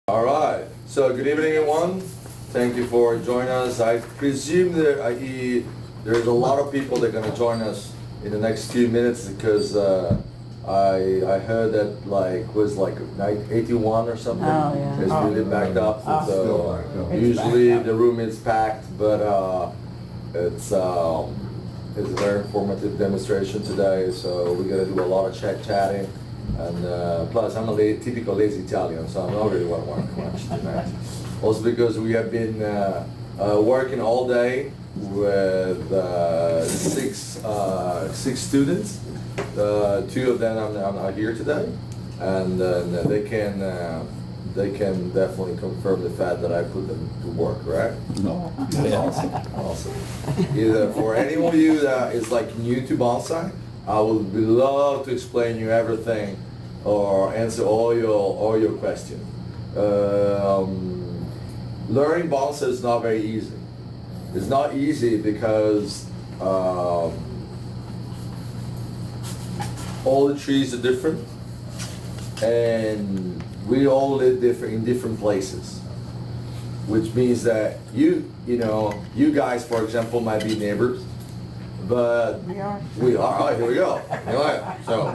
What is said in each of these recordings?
All right. So good evening, everyone. Thank you for joining us. I presume there's a lot of people that are going to join us in the next few minutes because I heard that was night 81 or something. Oh, yeah. It's really backed up. So usually the room is packed, but it's a very informative demonstration today. So we're going to do a lot of chatting. And plus, I'm a typical lazy Italian, so I'm not really want to work much tonight. Also because we have been working all day with six students. Two of them are here today, and they can definitely confirm the fact that I put them to work, right? No. Awesome. Either for any of you that is new to bonsai, I would love to explain you everything or answer all your questions. Learning bonsai is not very easy. It's not easy because all the trees are different, and we all live in different places, which means that you guys, for example, might be neighbors. But we are. All right, here we go. All right. So,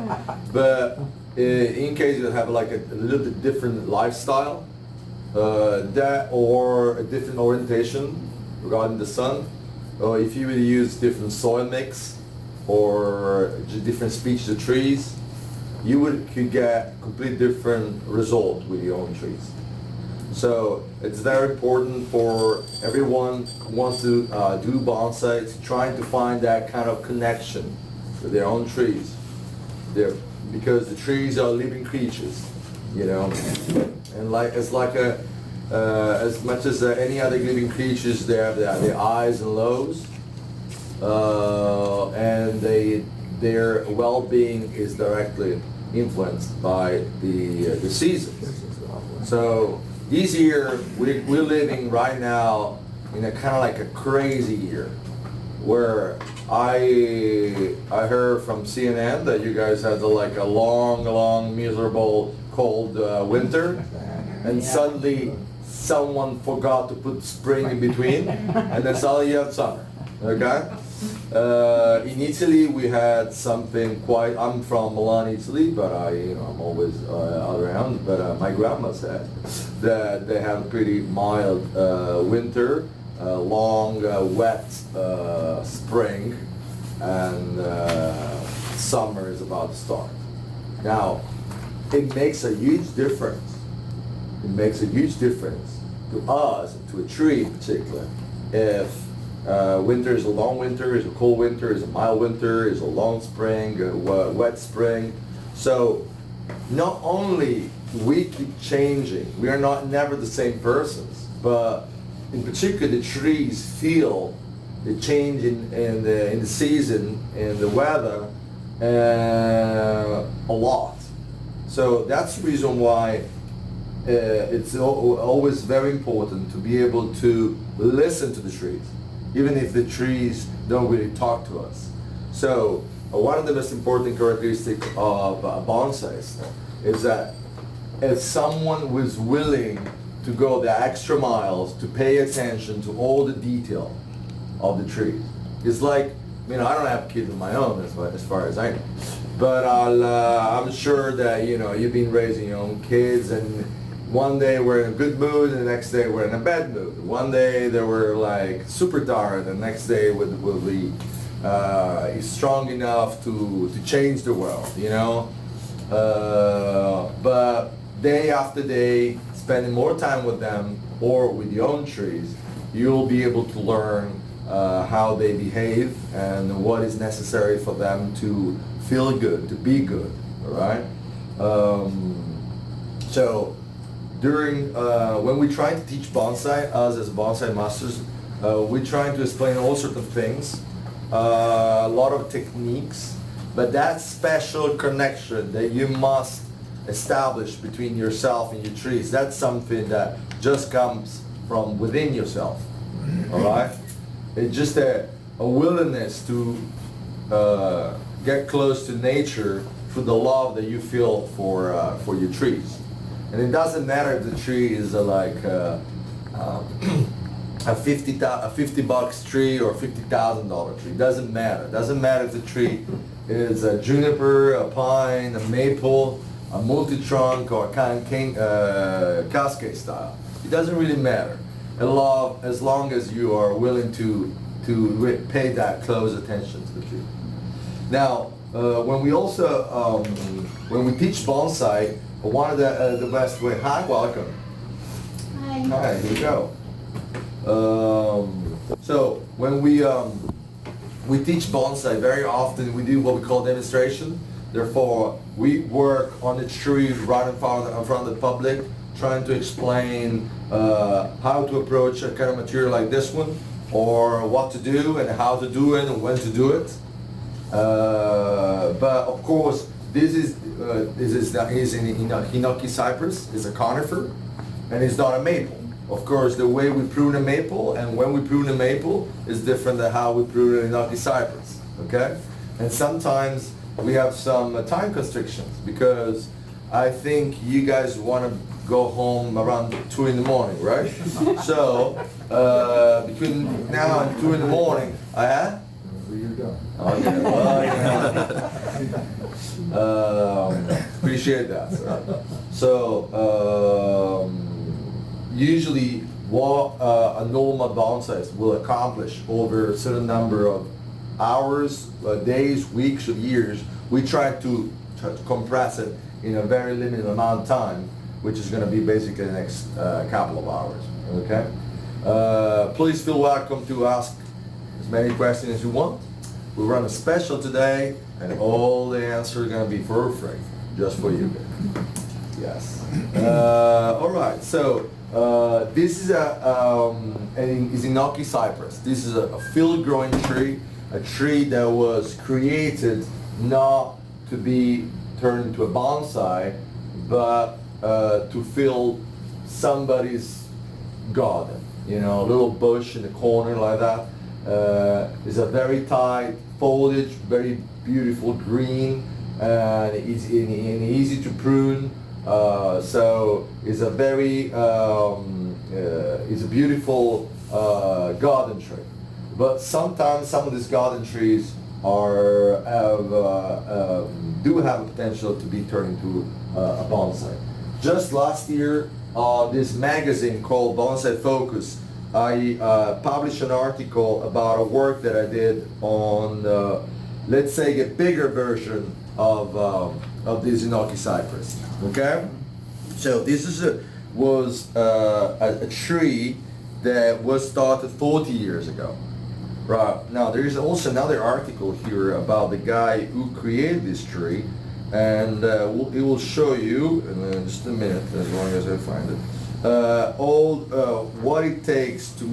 but in case you have a little bit different lifestyle, that or a different orientation regarding the sun, or if you would use different soil mix or different species of trees, you could get completely different result with your own trees. So it's very important for everyone who wants to do bonsai to trying to find that kind of connection with their own trees. Because the trees are living creatures, and as much as any other living creatures, they have their highs and lows, and their well-being is directly influenced by the seasons. So this year, we're living right now in a kind of like a crazy year, where I heard from CNN that you guys had a long, miserable, cold winter, and suddenly someone forgot to put spring in between, and then suddenly you have summer. Okay. In Italy, we had something quite. I'm from Milan, Italy, but I'm always around. But my grandma said that they have a pretty mild winter, long, wet spring, and summer is about to start. Now, it makes a huge difference. It makes a huge difference to us, to a tree in particular, if winter is a long winter, is a cold winter, is a mild winter, is a long spring, a wet spring. So not only we keep changing, we are never the same persons, but in particular the trees feel the change in the season, in the weather, a lot. So that's the reason why it's always very important to be able to listen to the trees, even if the trees don't really talk to us. So one of the most important characteristics of bonsais is that if someone was willing to go the extra miles to pay attention to all the detail of the trees. It's I don't have kids of my own as far as I know, but I'm sure that you've been raising your own kids, and one day we're in a good mood, and the next day we're in a bad mood. One day they were super tired, and the next day will be strong enough to change the world, But day after day, spending more time with them or with your own trees, you'll be able to learn how they behave and what is necessary for them to feel good, to be good, all right? So during when we try to teach bonsai, us as bonsai masters, we try to explain all sorts of things, a lot of techniques, but that special connection that you must establish between yourself and your trees, that's something that just comes from within yourself, all right? It's just a willingness to get close to nature through the love that you feel for your trees. And it doesn't matter if the tree is a $50 tree or $50,000 tree. It doesn't matter. It doesn't matter if the tree is a juniper, a pine, a maple, a multi-trunk, or a cascade style. It doesn't really matter, as long as you are willing to pay that close attention to the tree. Now, when we also when we teach bonsai, one of the best way. Hi, welcome. Hi. Hi, here we go. So when we teach bonsai, very often we do what we call demonstration. Therefore, we work on the tree right in front of the public, trying to explain how to approach a kind of material like this one, or what to do and how to do it and when to do it. But of course, this is in Hinoki cypress. It's a conifer, and it's not a maple. Of course, the way we prune a maple and when we prune a maple is different than how we prune a Hinoki cypress. Okay, and sometimes we have some time constrictions because I think you guys want to go home around 2 in the morning, right? So between now and 2 in the morning, where you go? Oh yeah, well, appreciate that. So usually what a normal bonsai will accomplish over a certain number of hours, days, weeks, or years, we try to compress it in a very limited amount of time, which is going to be basically the next couple of hours. Okay. Please feel welcome to ask as many questions as you want. We run a special today, and all the answers are going to be for free, just for you. Yes. All right. So this is is Hinoki cypress. This is a field-growing tree, a tree that was created not to be turned into a bonsai, but to fill somebody's garden. You know, a little bush in the corner like that. It's a very tight foliage, very beautiful green, and easy to prune. So it's a very it's a beautiful garden tree. But sometimes some of these garden trees do have a potential to be turned into a bonsai. Just last year, this magazine called Bonsai Focus, I published an article about a work that I did on, let's say, a bigger version of this Hinoki cypress. Okay, so this was a tree that was started 40 years ago. Right. Now there is also another article here about the guy who created this tree, and it will show you in just a minute, as long as I find it, what it takes to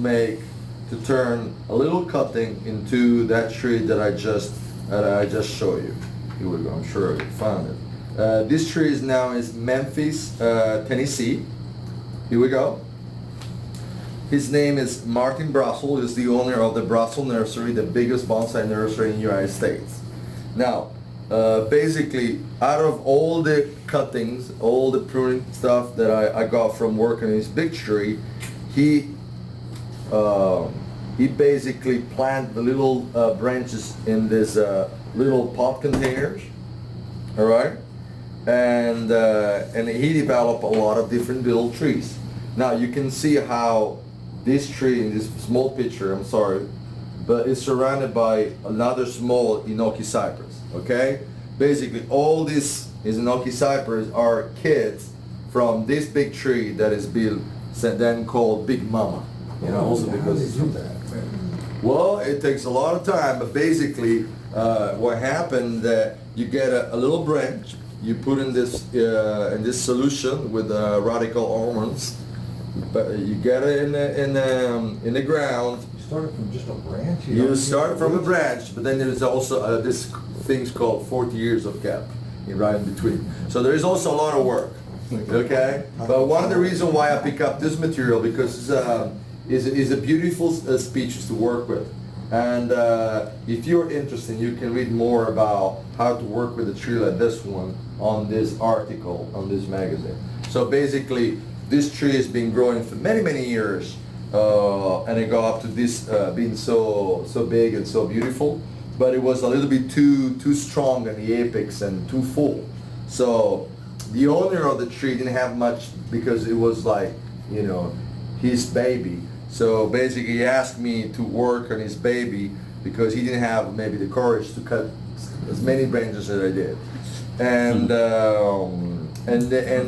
turn a little cutting into that tree that I just showed you. Here we go. I'm sure you found it. This tree is now in Memphis, Tennessee. Here we go. His name is Martin Brassel. He's the owner of the Brassel Nursery, the biggest bonsai nursery in the United States. Now, basically, out of all the cuttings, all the pruning stuff that I got from working in his big tree, he basically planted the little branches in this little pot containers. All right, and he developed a lot of different little trees. Now you can see how this tree in this small picture, I'm sorry, but it's surrounded by another small Hinoki cypress. Okay, basically all this Hinoki cypress are kids from this big tree that is built, then called Big Mama. You know, also because it's well, it takes a lot of time, but basically what happened that you get a little branch, you put in this solution with radical almonds. But you get it in the ground. You started from just a branch? You start from a branch, but then there's also this thing's called 40 years of gap right in between. So there is also a lot of work. Okay, but one of the reasons why I pick up this material because it's a beautiful species to work with, and if you're interested, you can read more about how to work with a tree like this one on this article on this magazine. So basically, this tree has been growing for many, many years, and it got up to this being so big and so beautiful. But it was a little bit too strong in the apex and too full. So the owner of the tree didn't have much because it was like, you know, his baby. So basically, he asked me to work on his baby because he didn't have maybe the courage to cut as many branches as I did. And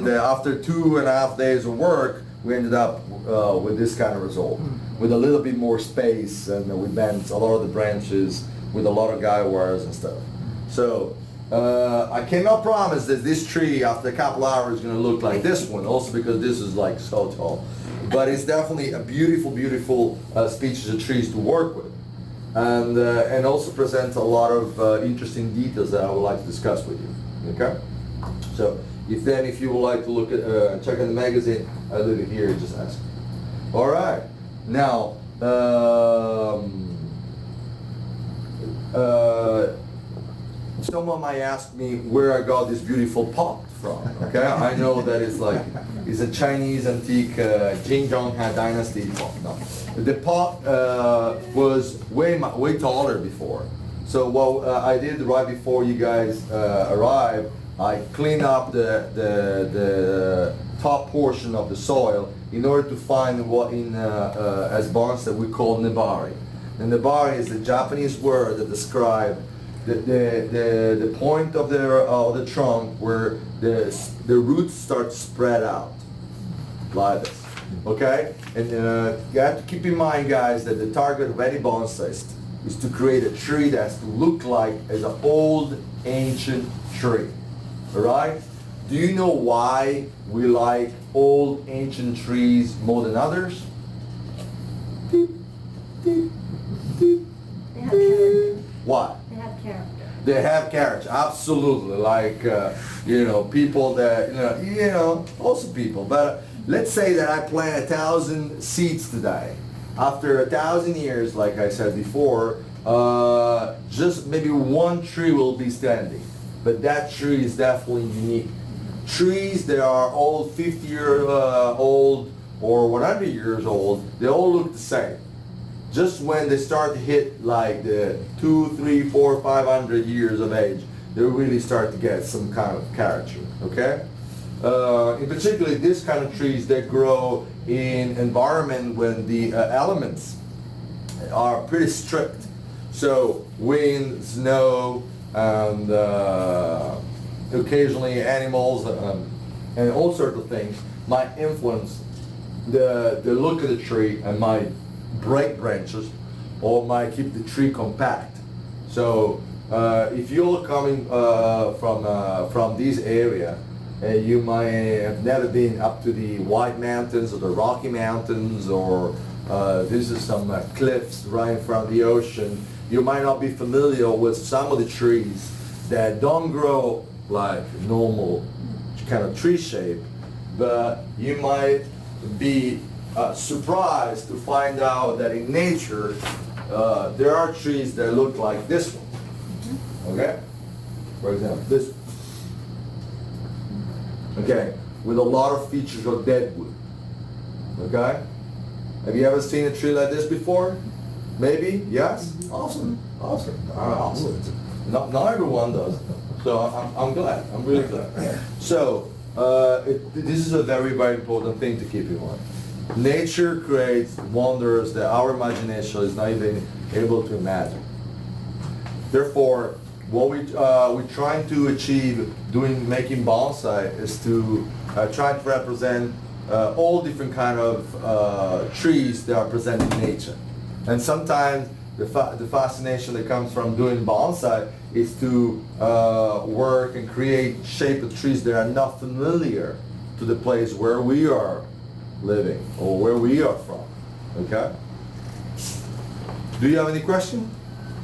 after 2.5 days of work, we ended up with this kind of result, with a little bit more space, and we bent a lot of the branches with a lot of guy wires and stuff. So I cannot promise that this tree after a couple hours is going to look like this one, also because this is like so tall. But it's definitely a beautiful, beautiful species of trees to work with, and also presents a lot of interesting details that I would like to discuss with you. Okay? So if you would like to look at check in the magazine, I leave it here. Just ask. All right. Now. Someone might ask me where I got this beautiful pot from. Okay, I know that it's a Chinese antique Jingzhong Dynasty pot. No, the pot was way taller before. So what I did right before you guys arrived, I cleaned up the top portion of the soil in order to find what as bonsai we call nebari. And nebari is a Japanese word that describes the point of the trunk where the roots start to spread out like this. Okay, and you have to keep in mind, guys, that the target of any bonsai is to create a tree that has to look like as an old ancient tree. All right. Do you know why we like old ancient trees more than others? They have character. Why? They have character. They have character, absolutely. Like people that also people. But let's say that I plant 1,000 seeds today. After 1,000 years, like I said before, just maybe one tree will be standing. But that tree is definitely unique. Trees that are all 50 years old or 100 years old, they all look the same. Just when they start to hit like the 200, 300, 400, 500 years of age, they really start to get some kind of character, okay? In particular, this kind of trees, they grow in environment when the elements are pretty strict. So wind, snow, and occasionally animals and all sorts of things might influence the look of the tree and might break branches or might keep the tree compact. So if you're coming from this area, you might have never been up to the White Mountains or the Rocky Mountains, or this is some cliffs right in front of the ocean. You might not be familiar with some of the trees that don't grow like normal kind of tree shape, but you might be surprised to find out that in nature there are trees that look like this one. Okay? For example, this one. Okay? With a lot of features of deadwood. Okay? Have you ever seen a tree like this before? Maybe? Yes? Awesome. Awesome. Awesome. Not everyone does. So I'm glad. I'm really glad. So this is a very, very important thing to keep in mind. Nature creates wonders that our imagination is not even able to imagine. Therefore, what we're trying to achieve making bonsai is to try to represent all different kind of trees that are present in nature. And sometimes the fascination that comes from doing bonsai is to work and create shape of trees that are not familiar to the place where we are living or where we are from. Okay? Do you have any questions?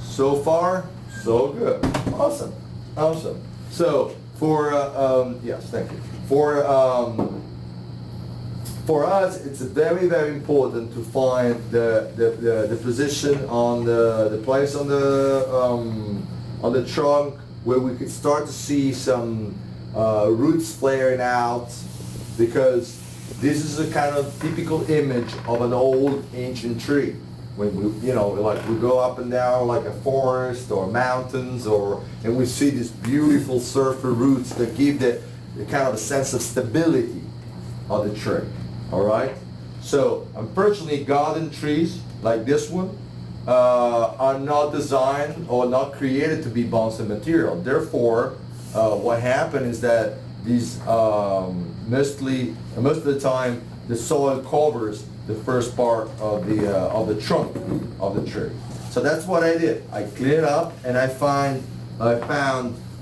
So far, so good. Awesome. Awesome. So for yes, thank you. For us, it's very, very important to find the position on the place on the trunk where we could start to see some roots flaring out, because this is a kind of typical image of an old ancient tree. When we, you know, like we go up and down like a forest or mountains, and we see these beautiful surfer roots that give the kind of a sense of stability of the tree. All right. So unfortunately, garden trees like this one are not designed or not created to be bonsai material. Therefore, what happened is that these most of the time the soil covers the first part of the trunk of the tree. So that's what I did. I cleared up and I found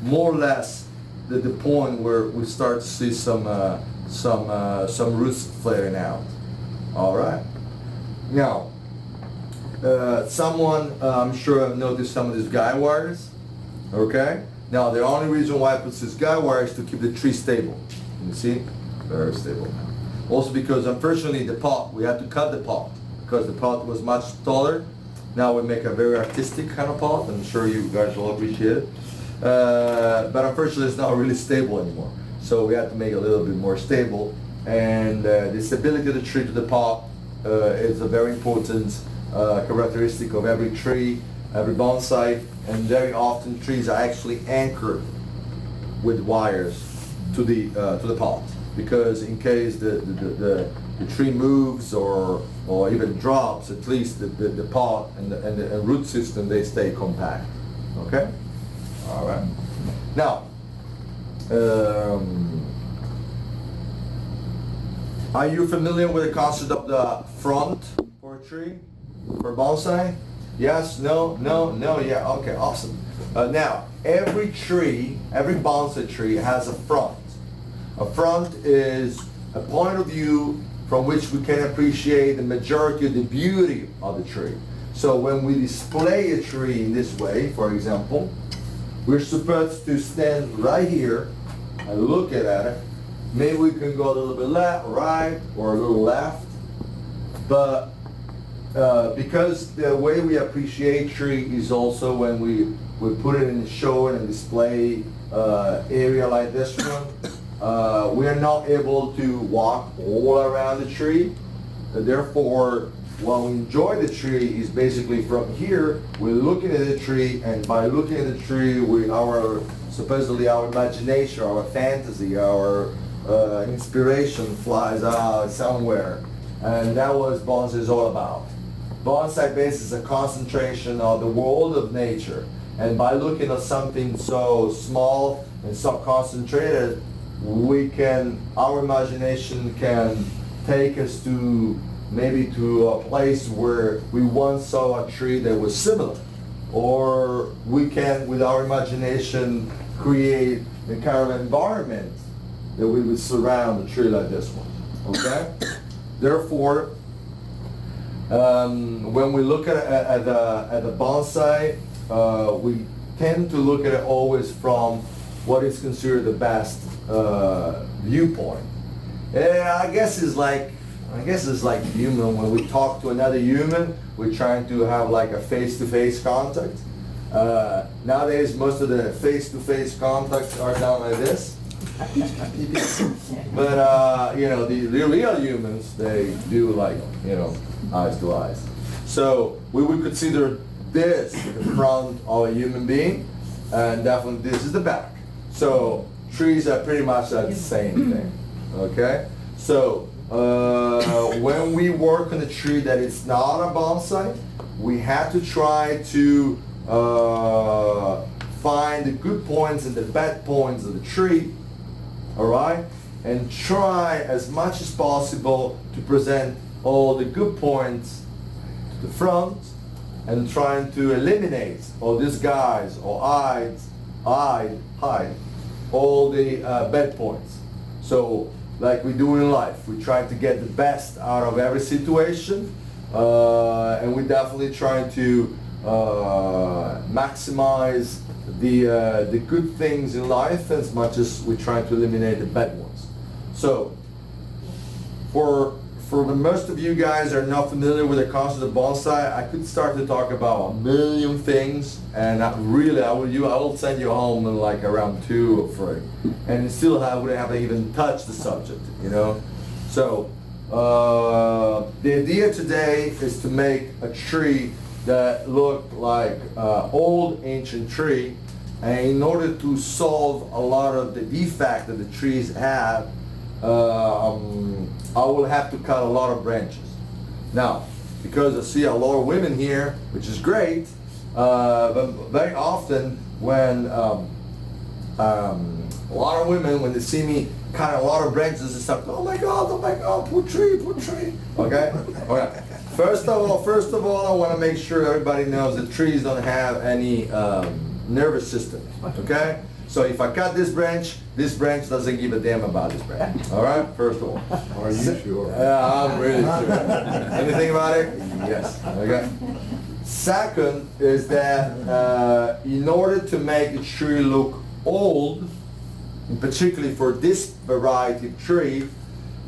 more or less the point where we start to see some roots flaring out. All right. Now, someone I'm sure I've noticed some of these guy wires. Okay. Now the only reason why I put this guy wire is to keep the tree stable. You see, very stable now. Also because unfortunately the pot, we had to cut the pot because the pot was much taller. Now we make a very artistic kind of pot. I'm sure you guys will appreciate it. But unfortunately it's not really stable anymore. So we had to make it a little bit more stable. And the stability of the tree to the pot is a very important characteristic of every tree, every bonsai. And very often trees are actually anchored with wires to the pot, because in case the tree moves or even drops, at least the pot and the root system, they stay compact. Okay. All right. Now, are you familiar with the concept of the front for a tree, for bonsai? Yes, no, yeah, okay, awesome. Now, every tree, every bonsai tree has a front. A front is a point of view from which we can appreciate the majority of the beauty of the tree. So when we display a tree in this way, for example, we're supposed to stand right here and look at it. Maybe we can go a little bit left, right, or a little left, but because the way we appreciate tree is also when we put it in the show and display area like this one, we are not able to walk all around the tree. Therefore, when we enjoy the tree is basically from here, we're looking at the tree, and by looking at the tree, supposedly our imagination, our fantasy, our inspiration flies out somewhere. And that was bonsai is all about. Bonsai base is a concentration of the world of nature, and by looking at something so small and so concentrated, our imagination can take us to maybe to a place where we once saw a tree that was similar, or we can, with our imagination, create a kind of environment that we would surround a tree like this one. Okay. Therefore, when we look at the bonsai, we tend to look at it always from what is considered the best viewpoint. I guess it's like human. When we talk to another human, we're trying to have like a face-to-face contact. Nowadays, most of the face-to-face contacts are done like this. But you know, the real humans, they do like, you know, eyes to eyes. So we would consider this the front of a human being, and definitely this is the back. So trees are pretty much the same thing. Okay. So when we work on a tree that is not a bonsai, we have to try to find the good points and the bad points of the tree. All right, and try as much as possible to present all the good points to the front, and trying to eliminate all these guys or hide all the bad points. So, like we do in life, we try to get the best out of every situation, and we definitely try to maximize the good things in life as much as we try to eliminate the bad ones. So for for the most of you guys are not familiar with the concept of bonsai, I could start to talk about a million things, and I will send you home in like around 2 or 3, and still wouldn't have even touched the subject, you know. So the idea today is to make a tree that look like old ancient tree, and in order to solve a lot of the defect that the trees have, I will have to cut a lot of branches. Now, because I see a lot of women here, which is great, but very often when a lot of women, when they see me cut a lot of branches, they start, oh my God, poor tree. Okay? Okay. First of all, I want to make sure everybody knows that trees don't have any nervous system. Okay? So if I cut this branch doesn't give a damn about this branch. All right, first of all. Are you sure? I'm really sure. Anything about it? Yes. Okay. Second is that in order to make a tree look old, and particularly for this variety of tree,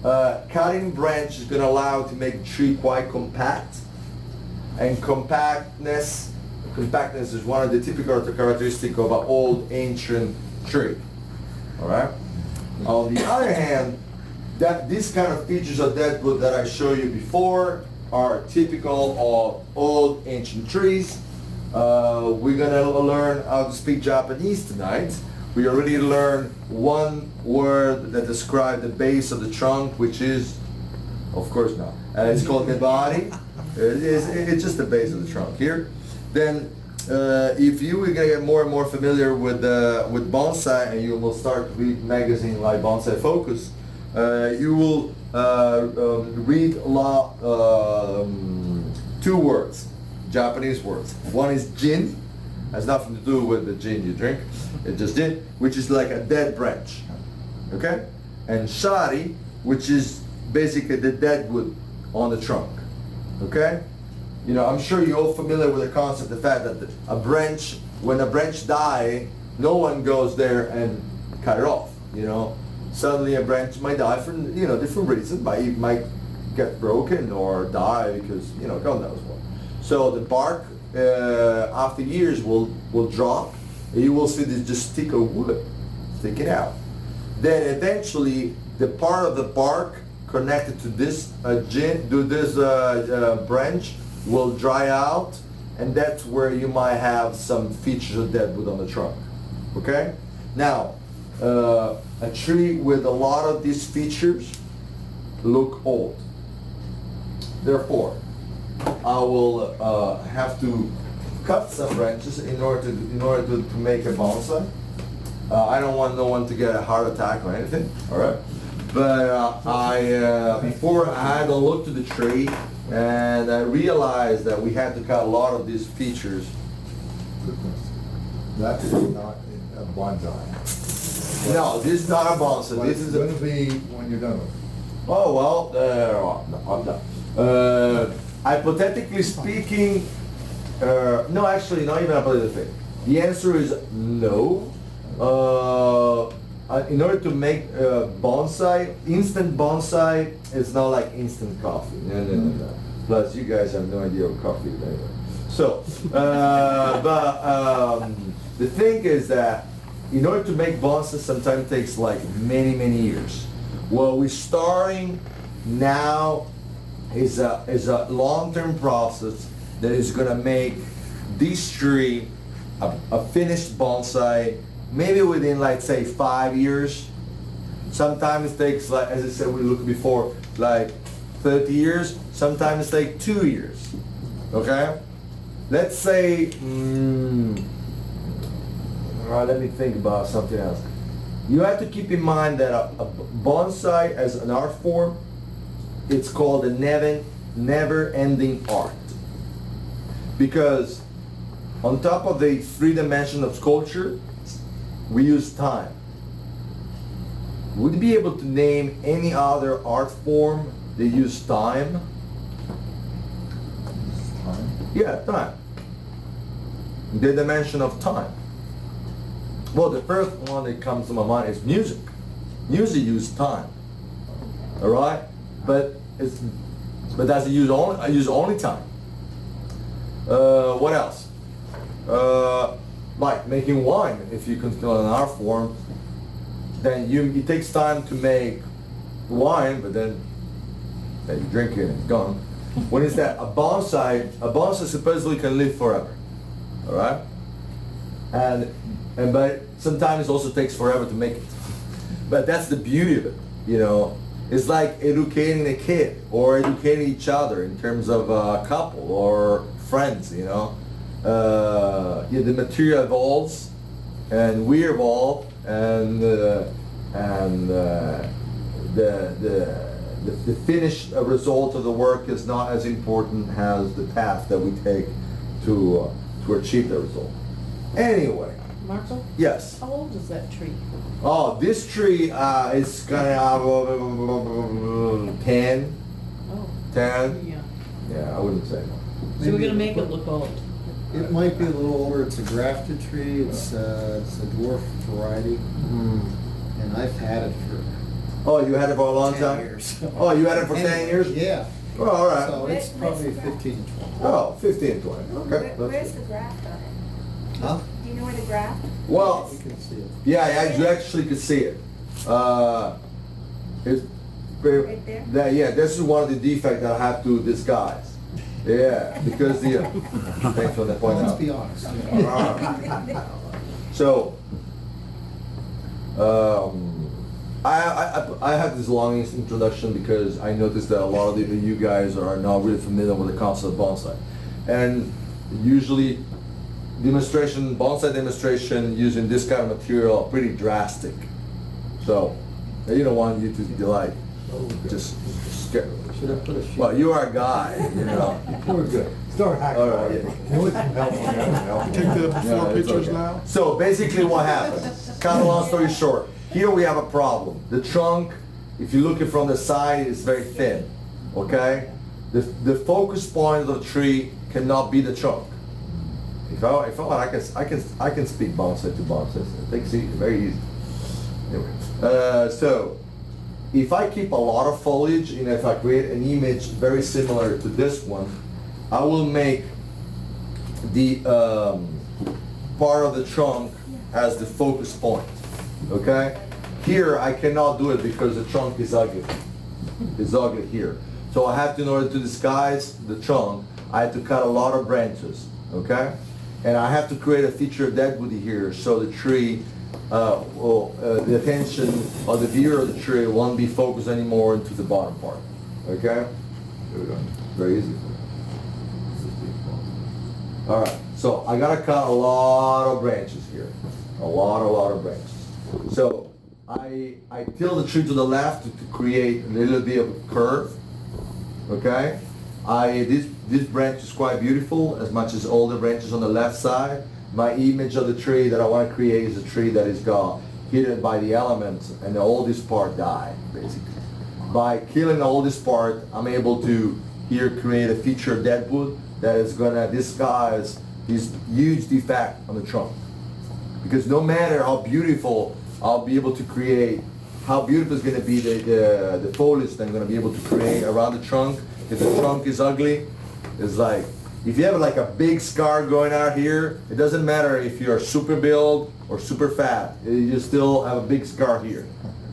cutting branch is going to allow it to make the tree quite compact. And compactness is one of the typical characteristics of an old ancient tree. All right. On the other hand, these kind of features of deadwood that I showed you before are typical of old ancient trees. We're gonna learn how to speak Japanese tonight. We already learned one word that describes the base of the trunk, which is, of course not. It's called nebari. It's just the base of the trunk here. Then, if you are gonna get more and more familiar with bonsai, and you will start to read magazines like Bonsai Focus, you will read a lot, 2 words, Japanese words. One is jin, has nothing to do with the gin you drink. It's just jin, which is like a dead branch, okay? And shari, which is basically the dead wood on the trunk, okay? You know, I'm sure you're all familiar with the concept, the fact that when a branch dies, no one goes there and cut it off, you know. Suddenly a branch might die for, you know, different reasons. It might get broken or die because, you know, God knows what. So the bark, after years, will drop, and you will see this just stick of wood sticking out. Then eventually, the part of the bark connected to this branch will dry out, and that's where you might have some features of deadwood on the trunk. Okay? Now, a tree with a lot of these features look old. Therefore, I will have to cut some branches in order to make a bonsai. I don't want no one to get a heart attack or anything. All right. But before I had a look to the tree, and I realized that we had to cut a lot of these features. That is not a bonsai. No, this is not a bonsai. This is going to be when you're done with it. Oh well, no, I'm done. Hypothetically speaking, no, actually, not even hypothetically. The answer is no. In order to make bonsai, instant bonsai, it's not like instant coffee. No. Plus, you guys have no idea what coffee is anyway. So, the thing is that in order to make bonsai, sometimes it takes like many years. What we're starting now is a long-term process that is going to make this tree a finished bonsai. Maybe within, like, say, 5 years. Sometimes it takes, like, as I said, we looked before, like 30 years. Sometimes it takes 2 years. Okay? Let's say, all right, let me think about something else. You have to keep in mind that a bonsai as an art form, it's called a never-ending art. Because on top of the 3 dimensions of sculpture, we use time. Would you be able to name any other art form that use time? Time? Yeah, time. The dimension of time. Well, the first one that comes to my mind is music. Music uses time. All right? But but that's I use only time. What else? Like making wine. If you consider an art form, then it takes time to make wine, but then you drink it and it's gone. When is that? A bonsai supposedly can live forever. All right? And but sometimes it also takes forever to make it. But that's the beauty of it, you know. It's like educating a kid or educating each other in terms of a couple or friends, you know. The material evolves, and we evolve, and the finished result of the work is not as important as the path that we take to achieve the result. Anyway, Marco? yes. How old is that tree? Oh, this tree is gonna have 10. Oh. 10. Yeah. Yeah, I wouldn't say no. So we're gonna make it look old. It might be a little older. It's a grafted tree. It's a dwarf variety, and I've had it for Oh, you had it for a long 10 time? years. Oh, you had it for 10 years? Yeah. Oh, all right. So it's Where's probably the 15 to 20. Oh, 15, 20. Okay. Where's the graft on it? Huh? Do you know where the graft? Well, You can see it. yeah, you actually could see it. It's Right there? yeah, this is one of the defects that I have to disguise. Yeah, because the thanks for that point Let's out. be honest. So, I have this long introduction because I noticed that a lot of you guys are not really familiar with the concept of bonsai, and usually bonsai demonstration using this kind of material are pretty drastic. So, you don't want you to be like just scared. Should I put a sheet? Well, you are a guy, you know. We're good. Start hacking. All right. You want some help on that, help. Take the before Yeah, it's pictures okay. now. So basically what happened, kind of long story short, here we have a problem. The trunk, if you look it from the side, is very thin, okay? The focus point of the tree cannot be the trunk. If I want, I can speak bonsai to bonsai. It's very easy. Anyway, so if I keep a lot of foliage and if I create an image very similar to this one, I will make the part of the trunk as the focus point. Okay? Here I cannot do it because the trunk is ugly. It's ugly here. So I have to, in order to disguise the trunk, I have to cut a lot of branches. Okay? And I have to create a feature of deadwood here so the tree, the attention of the viewer of the tree won't be focused anymore into the bottom part. Okay? Here we go. Very easy. All right. So I gotta cut a lot of branches here. A lot of branches. So I tilt the tree to the left to create a little bit of a curve. Okay? This branch is quite beautiful, as much as all the branches on the left side. My image of the tree that I want to create is a tree that is got hidden by the elements, and all this part die, basically. By killing all this part, I'm able to here create a feature of deadwood that is gonna disguise this huge defect on the trunk. Because no matter how beautiful I'll be able to create, how beautiful is gonna be the foliage that I'm gonna be able to create around the trunk. If the trunk is ugly, it's like, if you have like a big scar going out here, it doesn't matter if you're super built or super fat, you still have a big scar here.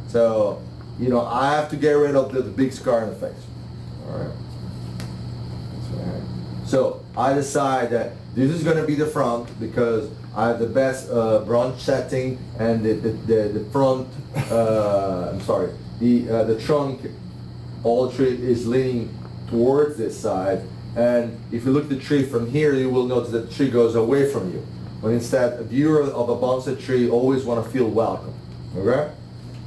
So, you know, I have to get rid of the big scar in the face. All right. So I decide that this is going to be the front because I have the best branch setting, and the front, the trunk, all the tree is leaning towards this side. And if you look at the tree from here, you will notice that the tree goes away from you. But instead, a viewer of a bonsai tree always want to feel welcome. Okay?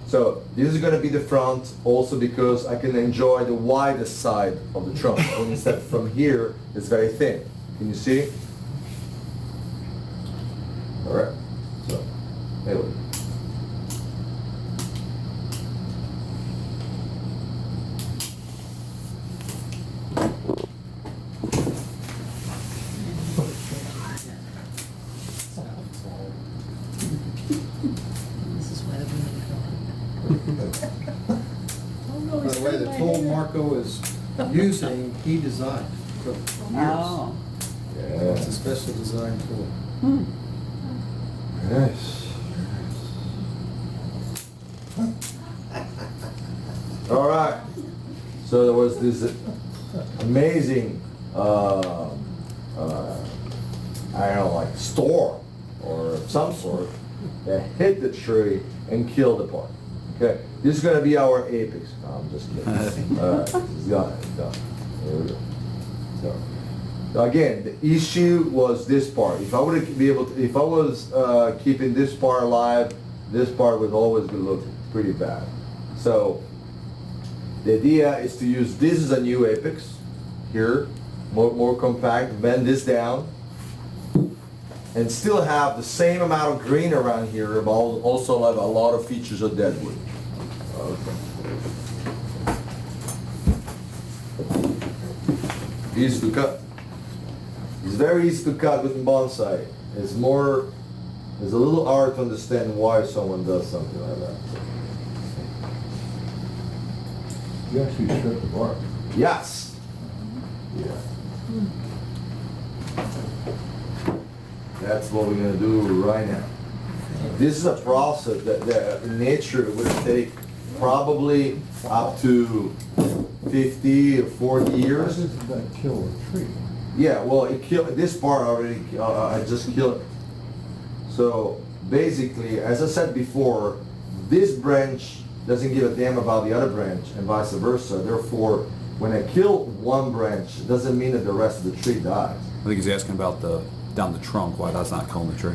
So this is going to be the front, also because I can enjoy the widest side of the trunk. And instead, from here, it's very thin. Can you see? All right. So anyway. This is why the women go. Oh no, By he's the way, the cutting my total hair. Marco is using, he designed for years. Oh. It's a special design tool. Hmm. Yes. All right. So there was this amazing, I don't know, like storm or some sort that hit the tree and killed the part. Okay, this is gonna be our apex. No, I'm just kidding. All right, it's done. It's done. There we go. So again, the issue was this part. If I would be able to, if I was keeping this part alive, this part would always be looking pretty bad. So the idea is to use this as a new apex here, more compact, bend this down, and still have the same amount of green around here, but also have a lot of features of deadwood. Okay. Easy to cut. It's very easy to cut with bonsai. It's more, it's a little hard to understand why someone does something like that. You actually strip the bark. Yes. Yeah. That's what we're gonna do right now. This is a process that in nature would take probably up to 50 or 40 How years. does that kill a tree? Yeah, well, it killed, this part already, I just killed it. So basically, as I said before, this branch doesn't give a damn about the other branch and vice versa. Therefore, when I kill one branch, it doesn't mean that the rest of the tree dies. I think he's asking about down the trunk, why that's not killing the tree.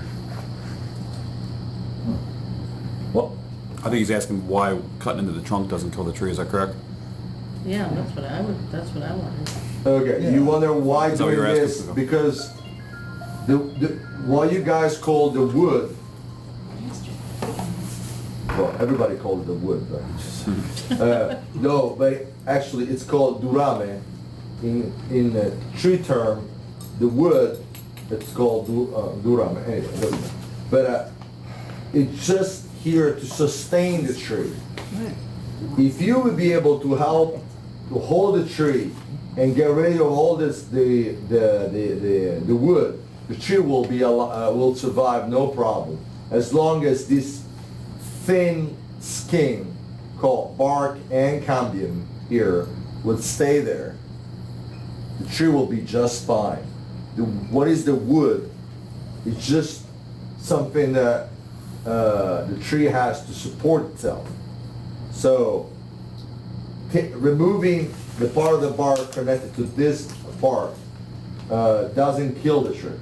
Well, I think he's asking why cutting into the trunk doesn't kill the tree, is that correct? Yeah, that's what I wanted. okay, Yeah. you wonder why Is that what doing you're asking this? for? Because what you guys call the wood, well, everybody calls it the wood, but no, but actually it's called durame. In the tree term, the wood, it's called durame. Anyway, it doesn't matter. But it's just here to sustain the tree. If you would be able to help to hold the tree and get rid of all this the wood, the tree will be will survive no problem as long as this thin skin called bark and cambium here would stay there. The tree will be just fine. What is the wood? It's just something that the tree has to support itself. So removing the part of the bark connected to this part doesn't kill the tree.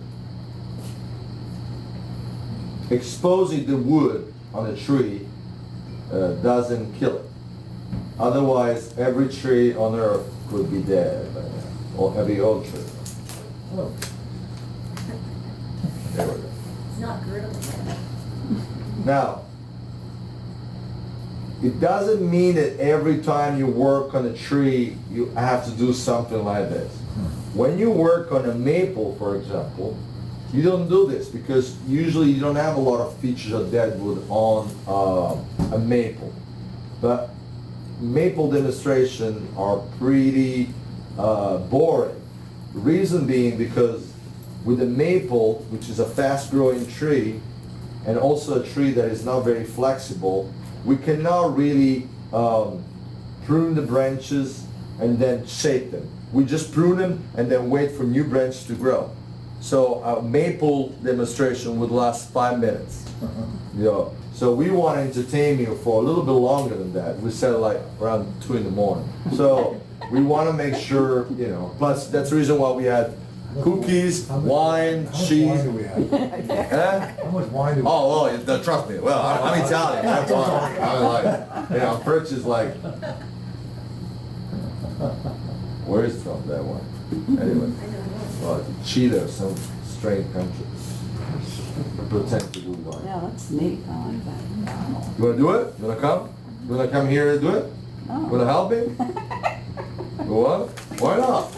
Exposing the wood on the tree doesn't kill it. Otherwise, every tree on earth would be dead by now, or every old tree. Oh, There we go. It's not griddle. Now, it doesn't mean that every time you work on a tree, you have to do something like this. When you work on a maple, for example, you don't do this because usually you don't have a lot of features of deadwood on a maple. But maple demonstrations are pretty boring. The reason being because with the maple, which is a fast-growing tree, and also a tree that is not very flexible, we cannot really prune the branches and then shape them. We just prune them and then wait for new branches to grow. So a maple demonstration would last 5 minutes. You know, so we want to entertain you for a little bit longer than that. We said like around 2 in the morning. So we want to make sure, you know, plus that's the reason why we had cookies, wine, How much cheese. wine do we have? Huh? How much wine do we have? Oh, well, trust me. Well, I'm Italian. That's why. I'm like, you know, French is like, where is it from, that one? Anyway, well, Chile or some strange country. Pretend to do wine. Yeah, that's neat, I like that. You wanna do it? You wanna come? You wanna come here and do it? Oh. Wanna help me? Go on. Why not?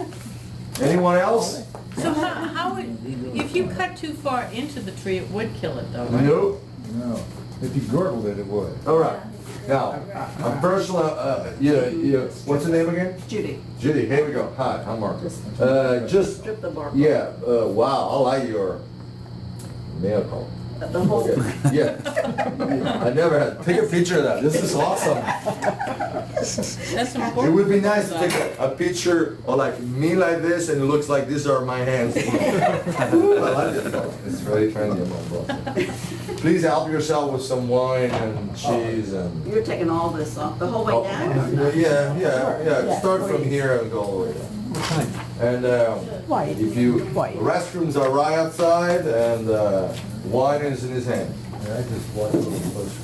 Anyone else? So how would, if you cut too far into the tree, it would kill it though, right? No. No. If you gurgled it, it would. All right. Now, I'm personal, what's your name again? Judy. Judy, here we go. Hi, I'm Mark. Just, Strip the bark. yeah, wow, I like your nail color. The whole. Okay, yeah. I never had, take a picture of that. This is awesome. That's important. It would be nice to take a picture of like me like this and it looks like these are my hands. I like it. It's very trendy among Boston. Please help yourself with some wine and cheese and. You're taking all this off, the whole way down? or not? Yeah. Start from here and go all the way down. And if you, restrooms are right outside and wine is in his hand. Yeah, I just want a little closer.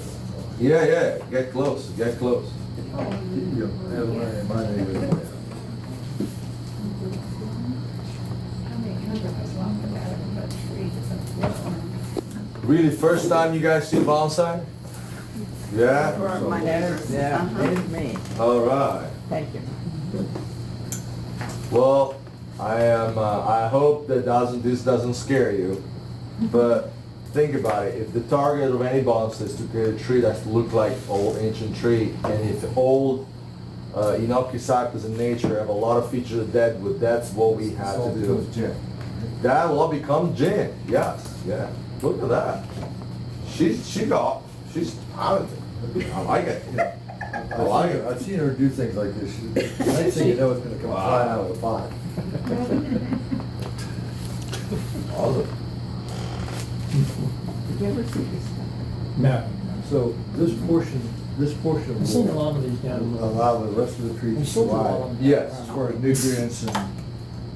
Yeah, get close, get close. My neighbor. Really, first time you guys see bonsai? Yeah? For my neighbors. Yeah, Uh-huh. it is me. All right. Thank you. Well, I hope that this doesn't scare you, but think about it. If the target of any bonsai is to create a tree that looks like old ancient tree, and if old Hinoki cypress in nature have a lot of features of deadwood, that's what we have to do. That will become gin. Yes, yeah. Look at that. She's talented. I like it. I like it. I've seen her do things like this. The next thing you know, it's gonna come flying out of the pot. Awesome. Did you ever see this stuff? No. So this portion of I've seen a the lot of these down will allow the rest of the tree to I've seen a lot of survive them. Yes. as far as nutrients and.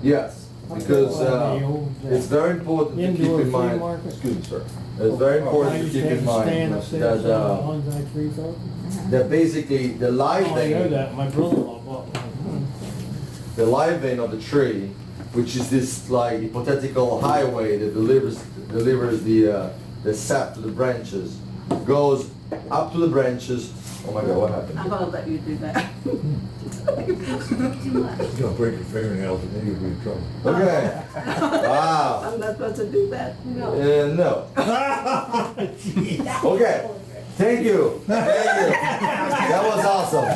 Yes, because it's very important to keep Indoor in flea mind. market. Excuse me, sir. It's very I important to used keep to have in to stand mind upstairs that and bonsai trees up. that basically the live Oh, I know vein, that, my brother-in-law bought one. the live vein of the tree, which is this like hypothetical highway that delivers the sap to the branches, goes up to the branches. Oh my God, what happened? I'm gonna let you do that. It's gonna break your fingernails and then you'll be in trouble. Okay. Wow. I'm not supposed to do that? No. Okay. Thank you. That was awesome.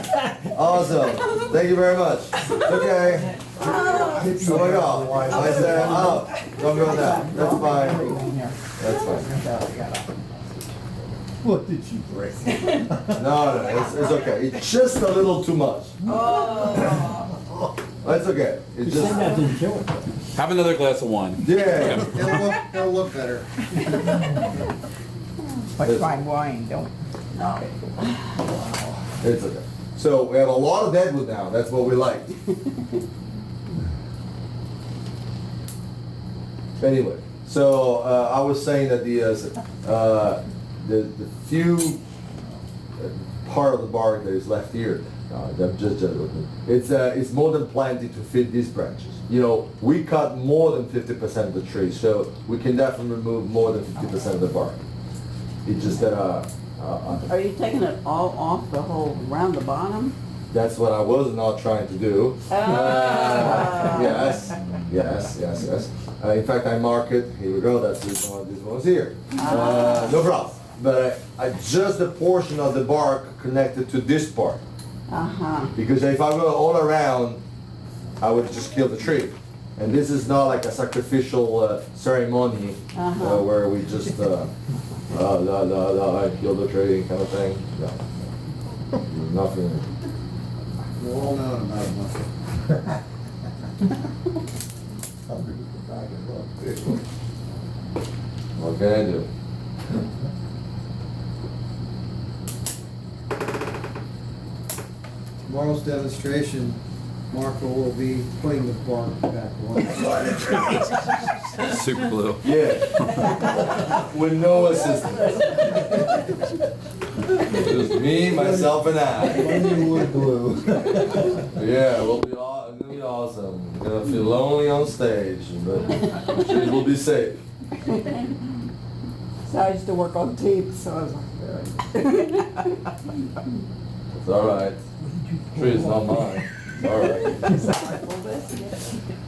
Awesome. Thank you very much. Okay. Oh my God. I said, oh, don't go there. That's fine. That's fine. What did you break? No, it's okay. It's just a little too much. That's okay. It's You said just, that didn't kill it. Have another glass of wine. yeah. It'll look better. What's my wine, don't. It's okay. So we have a lot of deadwood now. That's what we like. Anyway, so I was saying that the few part of the bark that is left here, it's more than plenty to fit these branches. You know, we cut more than 50% of the tree, so we can definitely remove more than 50% of the bark. It's just that Are you taking it all off the whole, around the bottom? that's what I was not trying to do. Ah. Yes. In fact, I mark it. Here we go. That's this one. This one's here. No problem. But I just the portion of the bark connected to this part. Uh-huh. Because if I go all around, I would just kill the tree. And this is not like a sacrificial ceremony where we just I kill the tree kind of thing. No. Nothing. We're all knowing about it, Muscle. What can I do? Tomorrow's demonstration, Marco will be putting the bark back on. Super glue. Yeah. With no assistance. Just me, myself, and I. Wood glue. Yeah, it'll be awesome. I'm gonna feel lonely on stage, but it will be safe. So I used to work on tape, so I was like, It's all right. Tree is not mine. It's all right.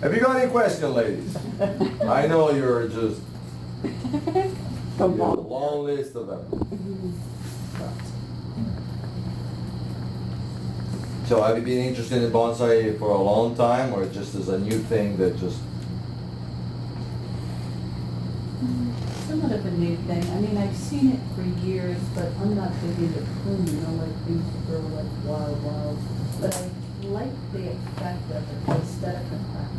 Have you got any questions, ladies? I know you're just Come Yeah, on. long list of them. So have you been interested in bonsai for a long time, or just as a new thing that just? Somewhat of a new thing. I mean, I've seen it for years, but I'm not big into pruning. I like things to grow like wild. But I like the effect of it, the aesthetic effect.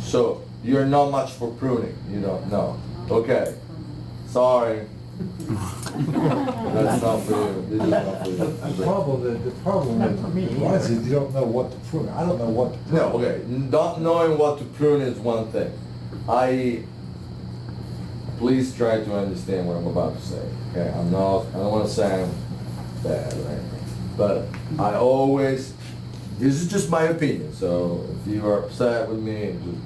So you're not much for pruning. You don't know. Okay. Sorry. That's not for you. This is not for The you. problem with bonsai is you don't know what to prune. I don't know what to prune. No, okay. Not knowing what to prune is one thing. Please try to understand what I'm about to say. Okay, I don't want to sound bad or anything, but I always, this is just my opinion, so if you are upset with me, just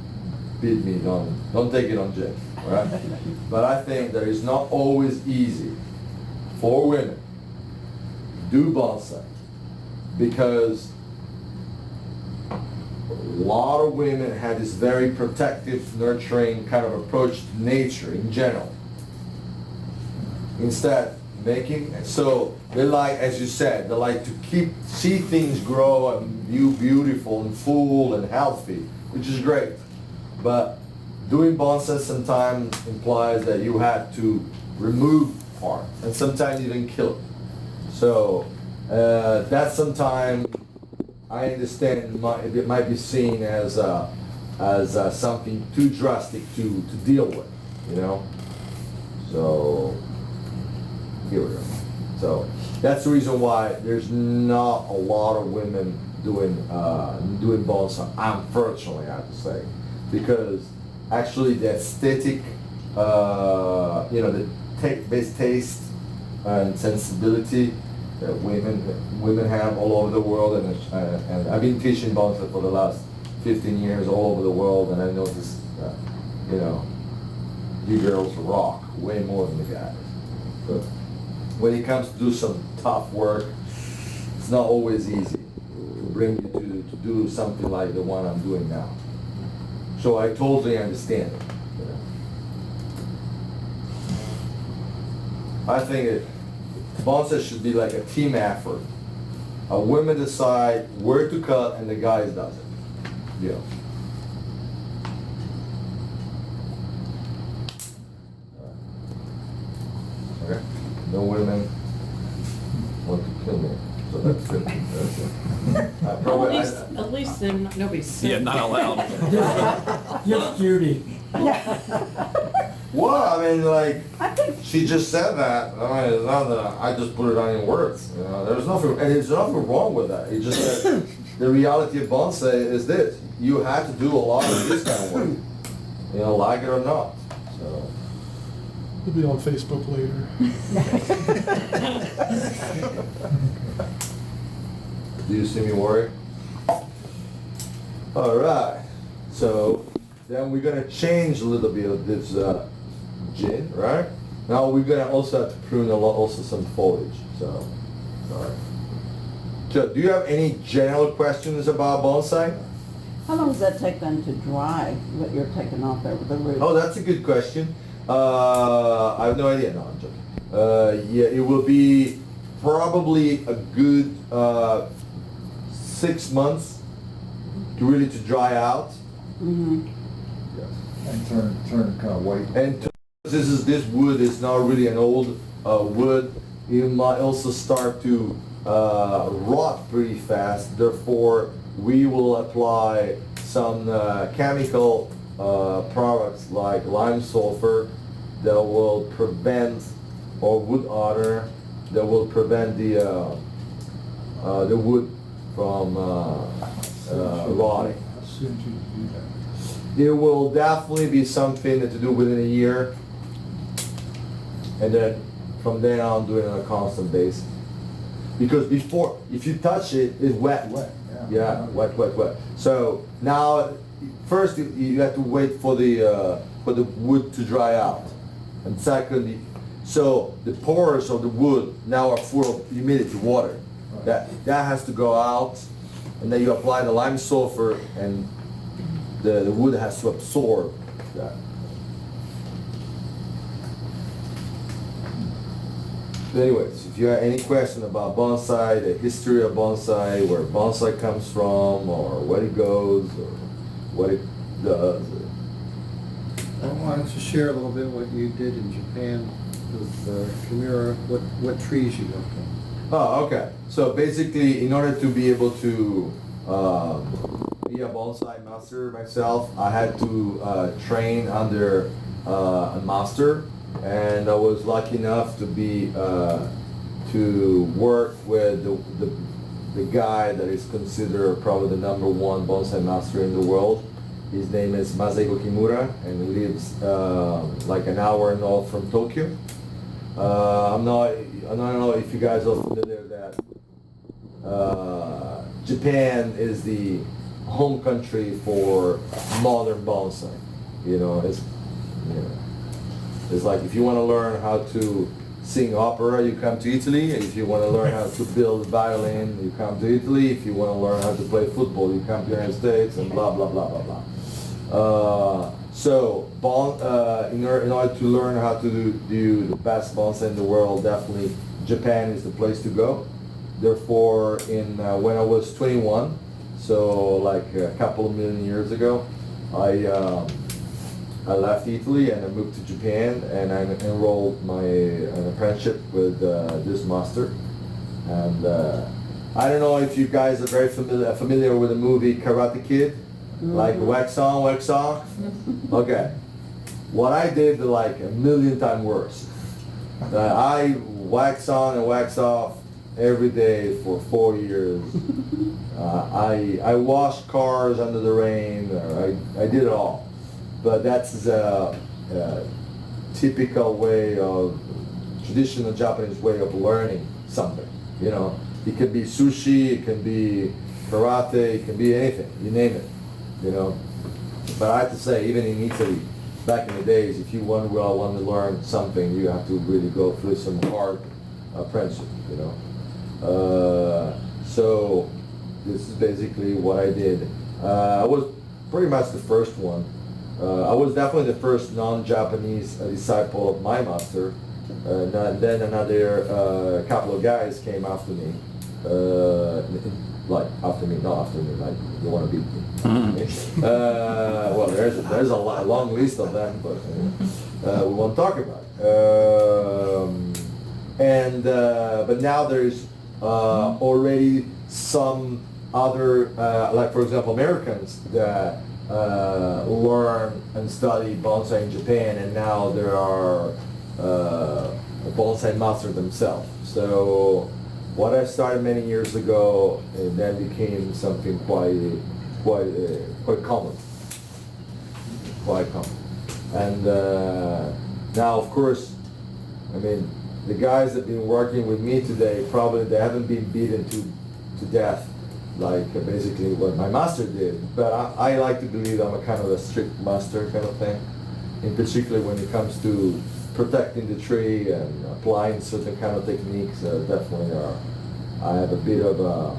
beat me, don't take it on Jim, all right? But I think that it's not always easy for women to do bonsai, because a lot of women have this very protective, nurturing kind of approach to nature in general. Instead, so they like, as you said, they like to see things grow and view beautiful and full and healthy, which is great. But doing bonsai sometimes implies that you have to remove part and sometimes even kill it. So that sometimes, I understand it might be seen as something too drastic to deal with, you know? So, here we go. So, that's the reason why there's not a lot of women doing bonsai, unfortunately, I have to say. Because actually the aesthetic, the taste and sensibility that women have all over the world, and I've been teaching bonsai for the last 15 years all over the world, and I noticed that, you girls rock way more than the guys. But when it comes to do some tough work, it's not always easy to bring you to do something like the one I'm doing now. So I totally understand it. I think bonsai should be like a team effort. A women decide where to cut and the guys does it. Yeah. Okay. No women want to kill me, so that's good. That's good. At least then nobody's sick. Yeah, not allowed. Just Judy. Well, I mean, like, she just said that. I mean, it's not that I just put it on in words. There's nothing, and there's nothing wrong with that. It's just that the reality of bonsai is this: you have to do a lot of this kind of work, like it or not. So. It'll be on Facebook later. Do you see me worry? All right. So then we're gonna change a little bit of this gin, right? Now we're gonna also have to prune also some foliage. So, all right. So, do you have any general questions about bonsai? How long does that take then to dry, what you're taking off there with the root? Oh, that's a good question. I have no idea. No, I'm joking. Yeah, it will be probably a good 6 months to really to dry out. Mm-hmm. Yes. And turn kind of white. And this wood is not really an old wood. It might also start to rot pretty fast. Therefore, we will apply some chemical products like lime sulfur that will prevent, or wood otter that will prevent the wood from rotting. How soon should you do that? There will definitely be something to do within a year, and then from then on do it on a constant basis. Because before, if you touch it, it's wet. Wet, Yeah, wet. So now, first you have to wait for the wood to dry out, and second, so the pores of the wood now are full of humidity, water. Right. That has to go out, and then you apply the lime sulfur, and the wood has to absorb that. Anyways, if you have any question about bonsai, the history of bonsai, where bonsai comes from, or where it goes, or what it does. Why don't you share a little bit what you did in Japan with Kimura, what trees you worked on? Oh, okay. So basically, in order to be able to be a bonsai master myself, I had to train under a master, and I was lucky enough to be to work with the guy that is considered probably the #1 bonsai master in the world. His name is Masego Kimura, and he lives like an hour north from Tokyo. I don't know if you guys are familiar that Japan is the home country for modern bonsai. It's like if you want to learn how to sing opera, you come to Italy. If you want to learn how to build violin, you come to Italy. If you want to learn how to play football, you come to the United States, and blah blah blah blah blah. In order to learn how to do the best bonsai in the world, definitely Japan is the place to go. Therefore, when I was 21, so like a couple of million years ago, I left Italy and I moved to Japan, and I enrolled an apprenticeship with this master. And I don't know if you guys are very familiar with the movie Karate Kid, like wax on, wax off. Okay, what I did like a million times worse. I wax on and wax off every day for 4 years. I washed cars under the rain. I did it all. But that's a typical way of, traditional Japanese way of learning something. It can be sushi, it can be karate, it can be anything, you name it. But I have to say, even in Italy, back in the days, if you want to learn something, you have to really go through some hard apprenticeship. So this is basically what I did. I was pretty much the first one. I was definitely the first non-Japanese disciple of my master. Then another couple of guys came after me. Like not after me, like you want to beat me. Well, there's a long list of them, but we won't talk about it. But now there's already some other, like for example, Americans that learn and study bonsai in Japan, and now there are bonsai masters themselves. So what I started many years ago, it then became something quite common. Quite common. And now, of course, I mean, the guys that have been working with me today, probably they haven't been beaten to death, like basically what my master did. But I like to believe I'm a kind of a strict master kind of thing, in particular when it comes to protecting the tree and applying certain kind of techniques. Definitely I have a bit of a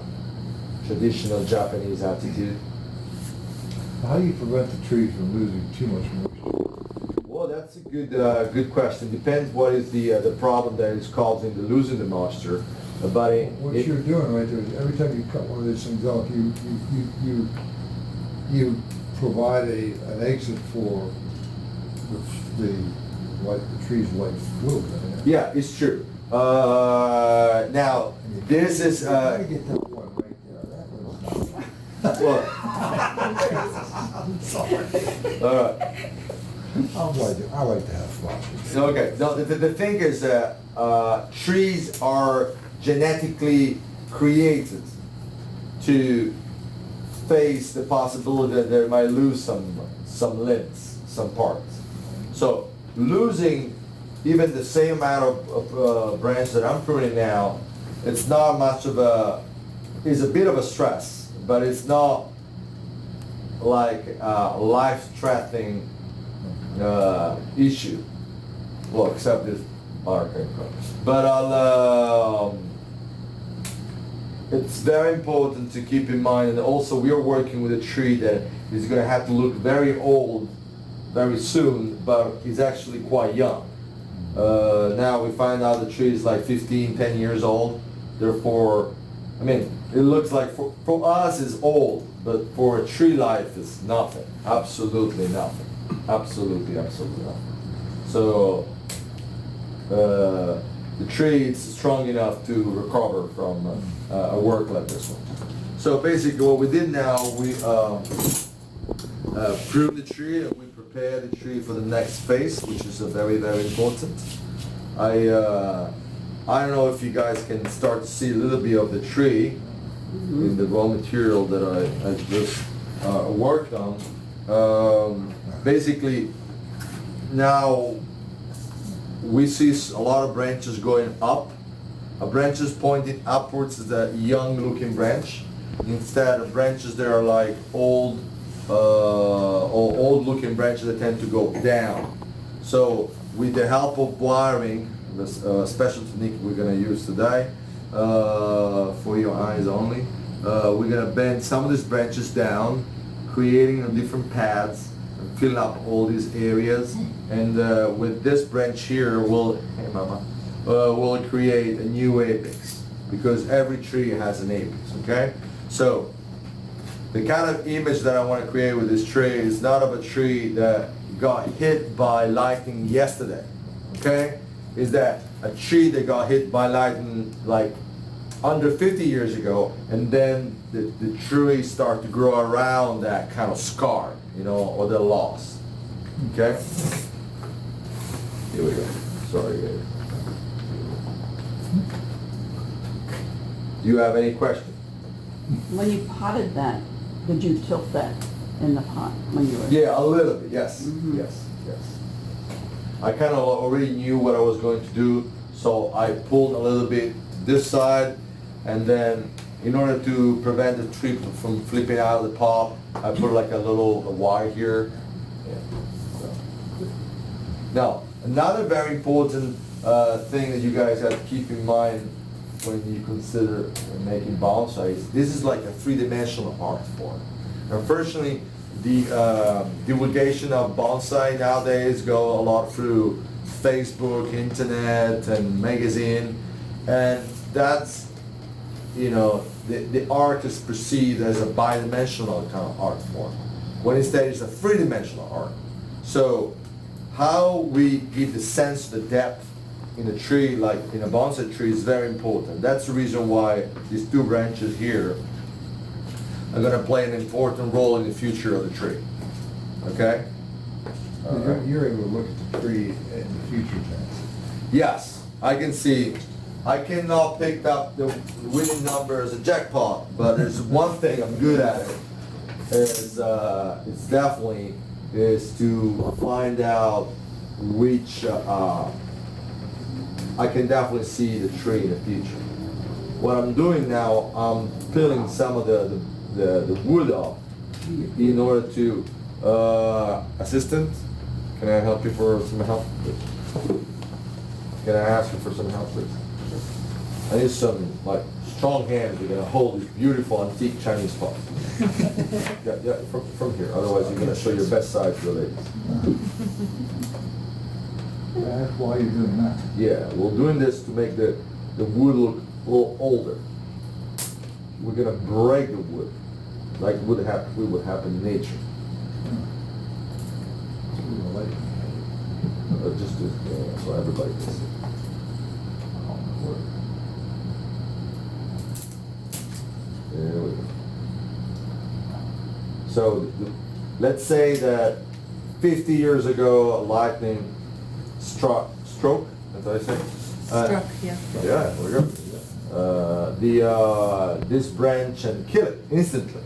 traditional Japanese attitude. How do you prevent the trees from losing too much moisture? Well, that's a good question. Depends what is the problem that is causing the losing the moisture. But What you're doing right there is every time you cut one of these things off, you provide an exit for the tree's life fluid. Yeah, it's true. Now this is I get that one right there. That was well, I'm sorry. all right. I like to have fun. Okay. No, the thing is that trees are genetically created to face the possibility that they might lose some limbs, some parts. So losing even the same amount of branch that I'm pruning now, it's not much of it's a bit of a stress, but it's not like a life-threatening issue. Well, except this arc. But it's very important to keep in mind, and also we are working with a tree that is going to have to look very old very soon, but is actually quite young. Now we find out the tree is like 15, 10 years old. Therefore, I mean, it looks like for us it's old, but for a tree life it's nothing. Absolutely nothing. Absolutely nothing. So the tree is strong enough to recover from a work like this one. So basically what we did now, we pruned the tree and we prepared the tree for the next phase, which is very, very important. I don't know if you guys can start to see a little bit of the tree in the raw material that I just worked on. Basically, now we see a lot of branches going up. A branches pointing upwards is a young looking branch, instead of branches that are like old looking branches that tend to go down. So with the help of wiring, this special technique we're going to use today, for your eyes only, we're going to bend some of these branches down, creating different paths, and filling up all these areas. And with this branch here, we'll create a new apex, because every tree has an apex, okay? So the kind of image that I want to create with this tree is not of a tree that got hit by lightning yesterday, okay? Is that a tree that got hit by lightning like under 50 years ago, and then the tree start to grow around that kind of scar, you know, or the loss, okay? Here we go. Sorry, guys. Do you have any questions? When you potted that, did you tilt that in the pot when you were? Yeah, a little bit, yes, Mhm. yes. I kind of already knew what I was going to do, so I pulled a little bit this side, and then in order to prevent the tree from flipping out of the pot, I put like a little wire here. Yeah. So. Now, another very important thing that you guys have to keep in mind when you consider making bonsai is this is like a three-dimensional art form. Unfortunately, the divulgation of bonsai nowadays go a lot through Facebook, internet, and magazine, and that's, you know, the art is perceived as a bi-dimensional kind of art form, when instead it's a three-dimensional art. So how we give the sense of the depth in a tree, like in a bonsai tree, is very important. That's the reason why these two branches here are going to play an important role in the future of the tree. Okay? You're able to look at the tree in the future tense. Yes, I can see. I cannot pick up the winning number as a jackpot, but there's one thing I'm good at it. It's definitely is to find out which I can definitely see the tree in the future. What I'm doing now, I'm peeling some of the wood off in order to assistant. Can I help you for some help, please? Can I ask you for some help, please? I need some like strong hands that are gonna hold this beautiful antique Chinese pot. Yeah, from here. Otherwise, you're gonna show your best side to the ladies. That's why you're doing that. Yeah, we're doing this to make the wood look a little older. We're gonna break the wood, like would happen in nature. Just to, so everybody can see. There we go. So let's say that 50 years ago a lightning stroke, that's what I say? Struck, yeah. Yeah, there we go. This branch and kill it instantly.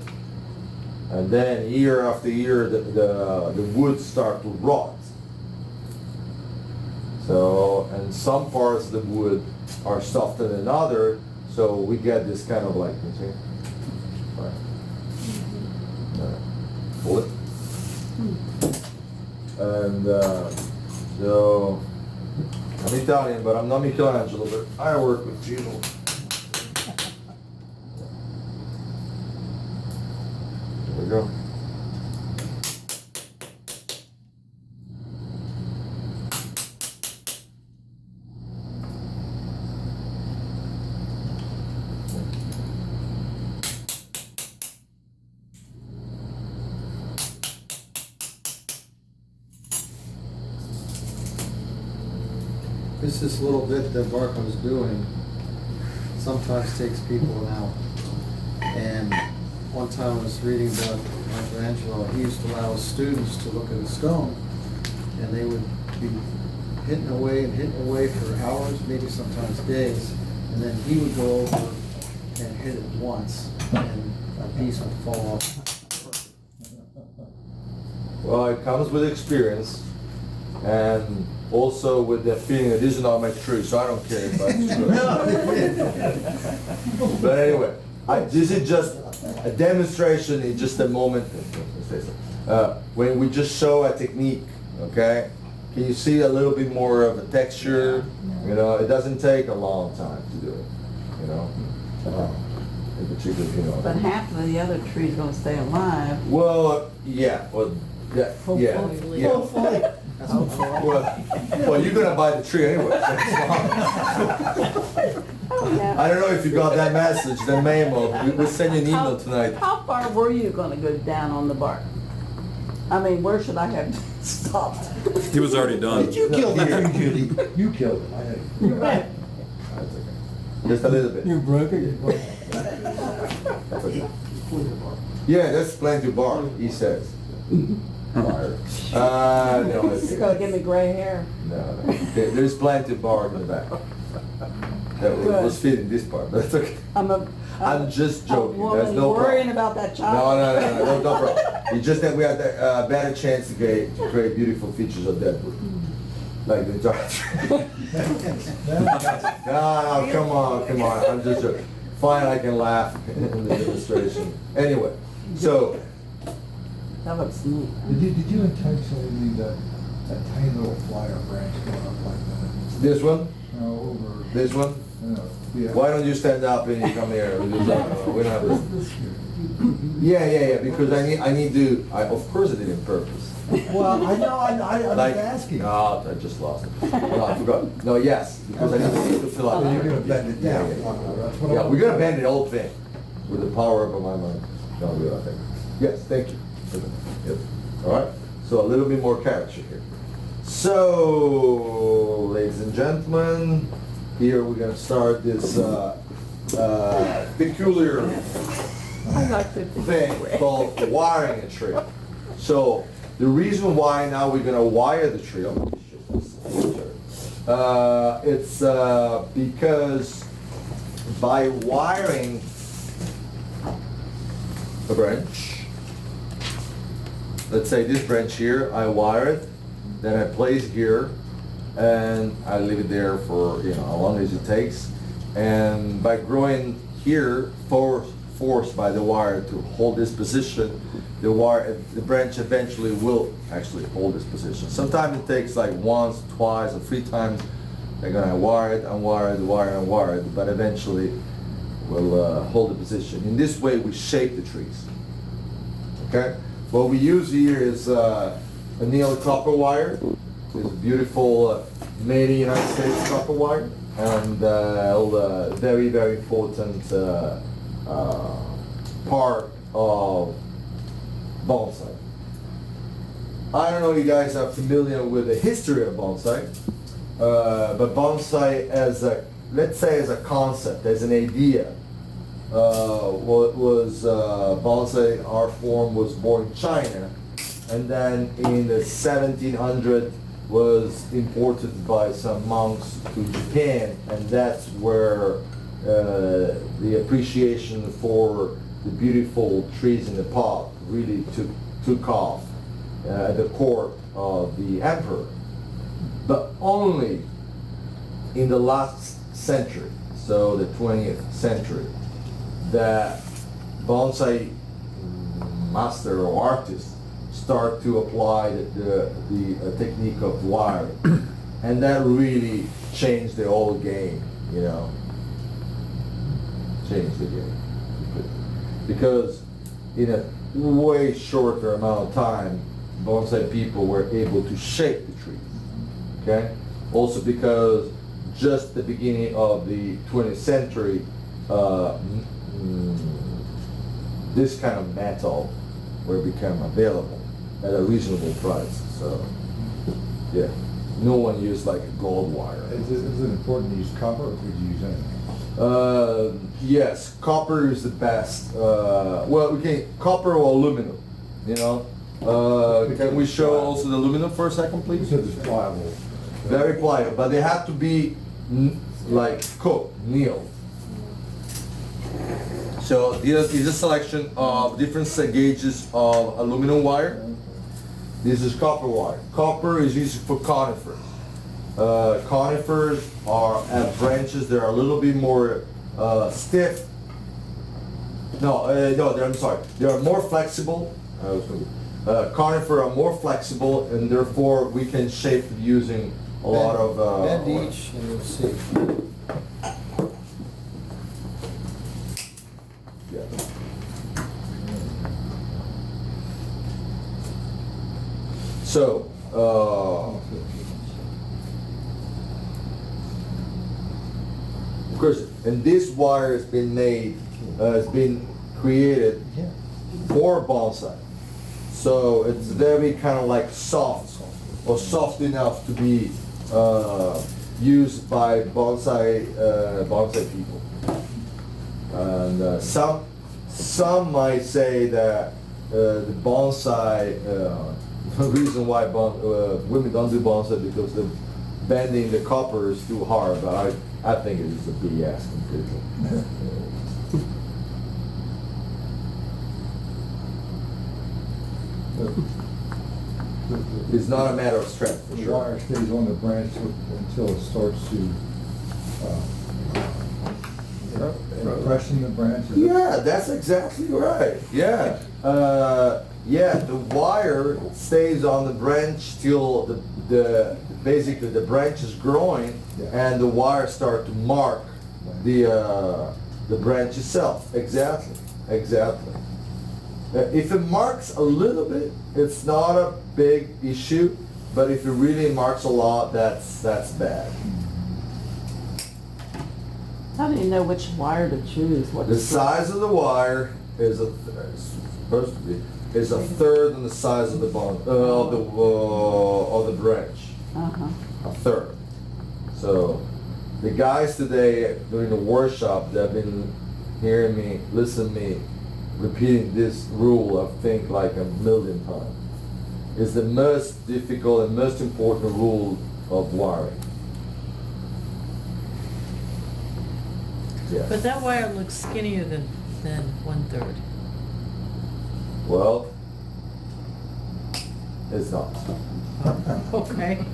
And then year after year the wood start to rot. So, and some parts of the wood are softer than other, so we get this kind of like, you see? Right. Pull it. And so, I'm Italian, but I'm not Michelangelo, but I work with Gino. There we go. this little bit that Barco's doing sometimes takes people an hour. And one time I was reading about Michelangelo, he used to allow his students to look at a stone, and they would be hitting away for hours, maybe sometimes days, and then he would go over and hit it once, and a piece would fall off. Well, it comes with experience and also with the feeling that this is not my tree, so I don't care if it's true. But anyway, this is just a demonstration in just a moment. When we just show a technique, okay? Can you see a little bit more of a texture? You know, it doesn't take a long time to do it, you know? In particular, you know. But half of the other tree's gonna stay alive. Well, yeah, well, yeah, yeah, Hopefully. yeah. Hopefully. Well, you're gonna buy the tree anyway. I don't know if you got that message, the memo. We'll send you an email tonight. How far were you gonna go down on the bark? I mean, where should I have stopped? He was already done. You killed the tree, Judy. You killed it, I know. You're right. That's okay. Just a little bit. You broke it? That's okay. Yeah, that's plenty of bark, he says. Fire. No, You're gonna give me gray hair. no. There's plenty of bark in the back. That was fitting this part, but that's okay. I'm just joking. A There's woman no worrying problem. about that No, child. no problem. It's just that we had a better chance to create beautiful features of that wood. Like the entire tree. No, come on. I'm just joking. Fine, I can laugh in the demonstration. Anyway, so, That looks neat. Did you intentionally leave that tiny little flyer branch going up like that? this one, Over, this one, yeah. why don't you stand up and you come here? We don't have this. This here. Yeah, because I need to, of course I did it on purpose. Well, I know, I'm Like, just asking. no, I just lost it. No, I forgot. No, yes, because I need to fill out. Then you're gonna bend it down. Yeah. That's what I Yeah, want. we're gonna bend the whole thing with the power of my mind. No, we are, thank you. Yes, thank you. Yep. All right, so a little bit more character here. So, ladies and gentlemen, here we're gonna start this peculiar I like to thing called wiring a tree. So the reason why now we're gonna wire the tree, it's because by wiring a branch, let's say this branch here, I wire it, then I place here, and I leave it there for how long as it takes, and by growing here, forced by the wire to hold this position, the branch eventually will actually hold this position. Sometimes it takes like once, twice, or 3 times. They're gonna wire it, unwire it, wire, unwire it, but eventually will hold the position. In this way, we shape the trees. Okay. What we use here is a needle copper wire. It's beautiful made in United States copper wire, and very, very important part of bonsai. I don't know if you guys are familiar with the history of bonsai, but bonsai let's say as a concept, as an idea, bonsai art form was born in China, and then in the 1700s was imported by some monks to Japan, and that's where the appreciation for the beautiful trees in the pot really took off at the court of the emperor. But only in the last century, so the 20th century, that bonsai master or artists start to apply the technique of wiring, and that really changed the whole game, changed the game. Because in a way shorter amount of time, bonsai people were able to shape the trees, okay? Also because just the beginning of the 20th century, this kind of metal will become available at a reasonable price. So, yeah. No one used like a gold wire. Is it important to use copper or could you use anything? Yes, copper is the best. Well, okay, copper or aluminum, you know? Can we show also the aluminum for a second, You please? said it's pliable. Very pliable, but they have to be like cooked, annealed. So this is a selection of different gauges of aluminum wire. This is copper wire. Copper is used for conifers. Conifers have branches that are a little bit more stiff. No, I'm sorry. They are more flexible. Conifer are more flexible, and therefore we can shape using a lot of. Bend each and you'll see. Yeah. So, of course, and this wire has been made, has been created for bonsai. So it's very kind of like soft, or soft enough to be used by bonsai people. And some might say that the bonsai, the reason why women don't do bonsai because the bending the copper is too hard, but I think it is a BS completely. It's not a matter of strength, for The sure. wire stays on the branch until it starts to impression the branch. Yeah, that's exactly right. Yeah. Yeah, the wire stays on the branch till basically the branch is growing, and the wire start to mark the branch itself. Exactly. If it marks a little bit, it's not a big issue, but if it really marks a lot, that's bad. How do you know which wire to choose? What The size of the wire is supposed to be is a third in the size of the of the branch. Uh-huh. A third. So the guys today during the workshop, they've been hearing me, listening to me, repeating this rule, I think like 1,000,000 times. It's the most difficult and most important rule of wiring. Yeah. But that wire looks skinnier than 1/3. Well, it's not. Okay.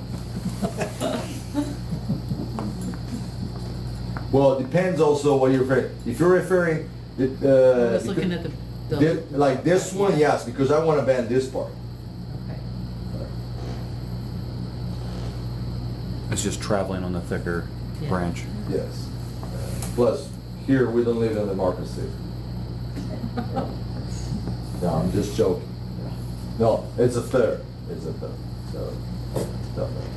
Well, it depends also what you're referring. If you're referring, I was looking at the. like this one, yes, because I want to bend this part. Okay. It's just traveling on the thicker Yeah. branch. Yes. Plus, here we don't live in the Market City. No, I'm just joking. No, it's a third. It's a third. So, definitely.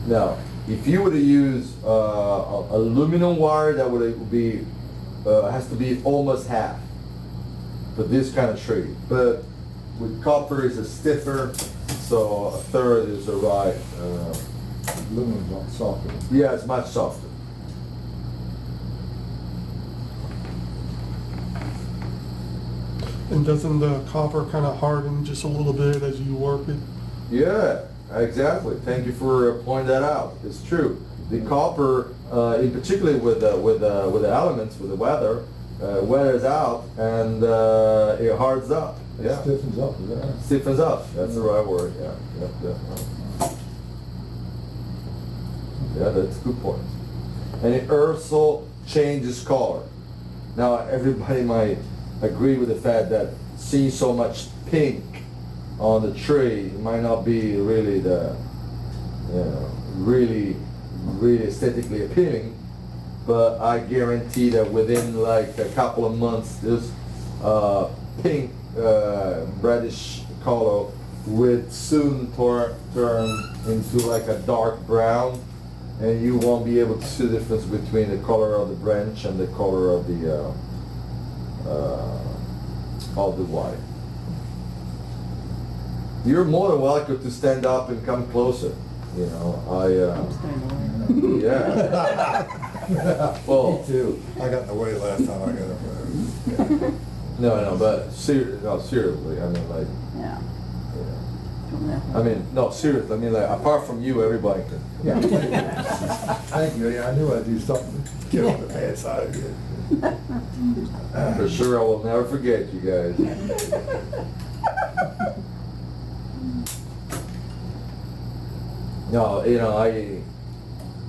Now, if you were to use aluminum wire, that would be has to be almost half for this kind of tree. But with copper, it's a stiffer, so a third is the right. Aluminum's a lot softer. Yeah, it's much softer. And doesn't the copper kind of harden just a little bit as you work it? Yeah, exactly. Thank you for pointing that out. It's true. The copper, in particular with the elements, with the weather, weathers out and it hardens up. It Yeah, stiffens up, is that right? stiffens up. That's the right word. Yeah, yeah. Yeah, that's a good point. And it also changes color. Now, everybody might agree with the fact that seeing so much pink on the tree might not be really really aesthetically appealing, but I guarantee that within like a couple of months, this pink reddish color would soon turn into like a dark brown, and you won't be able to see the difference between the color of the branch and the color of the wire. You're more than welcome to stand up and come closer. You know, I'm staying away. yeah. Well, Me too. I got in the way last time I got up there. no, but seriously, I mean, like, Yeah. I mean, no, seriously, I mean, like, apart from you, everybody can. Yeah. Thank you, yeah, I knew I'd do something, to get on the bad side of it. For sure, I will never forget you guys. No, you know,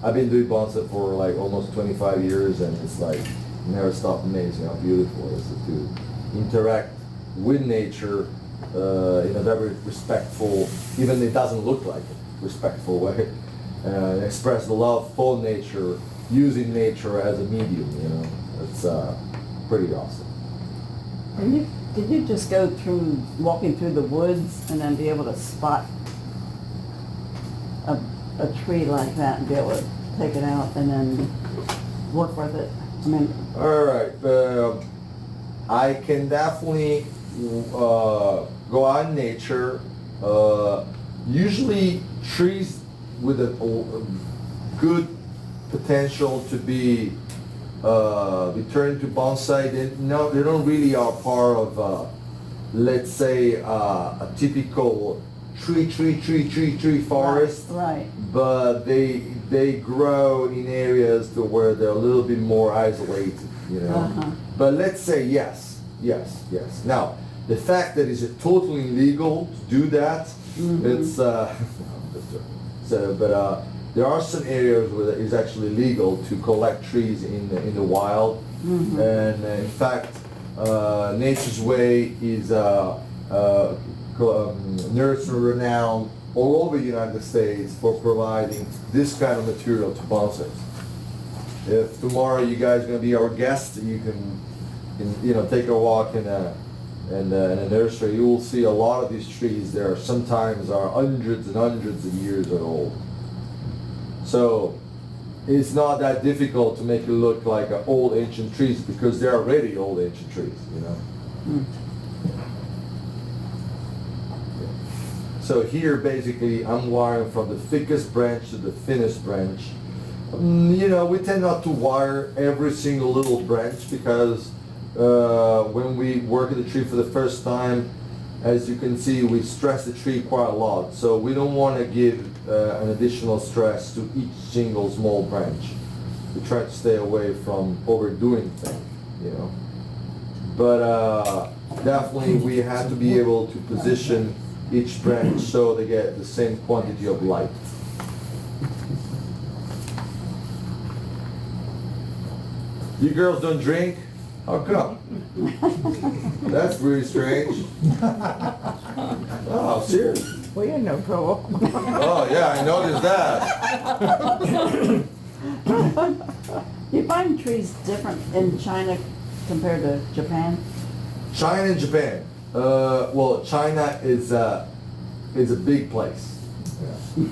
I've been doing bonsai for like almost 25 years, and it's like never stop amazing how beautiful it is to interact with nature in a very respectful, even it doesn't look like it, respectful way. Express the love for nature, using nature as a medium. You know, it's pretty awesome. And did you just go through, walking through the woods and then be able to spot a tree like that and be able to take it out and then work with it? I mean, All right, I can definitely go out in nature. Usually trees with a good potential to be turned to bonsai, they don't really are part of, let's say, a typical tree forest. right. But they grow in areas to where they're a little bit more isolated, you know. Uh-huh. But let's say yes. Now, the fact that it's totally illegal to do that, it's but there are some areas where it is actually legal to collect trees in the wild, and in fact, Nature's Way is nursery renowned all over the United States for providing this kind of material to bonsais. If tomorrow you guys are going to be our guest, you can take a walk in a nursery. You will see a lot of these trees there. Sometimes are hundreds and hundreds of years old. So it's not that difficult to make it look like old ancient trees because they're already old ancient trees. You know. So here, basically, I'm wiring from the thickest branch to the thinnest branch. You know, we tend not to wire every single little branch because when we work at the tree for the first time, as you can see, we stress the tree quite a lot. So we don't want to give an additional stress to each single small branch. We try to stay away from overdoing things, you know. But definitely we have to be able to position each branch so they get the same quantity of light. You girls don't drink? How come? That's really strange. Oh, serious? We had no trouble. Oh, yeah, I noticed that. You find trees different in China compared to Japan? China and Japan. Well, China is a big place.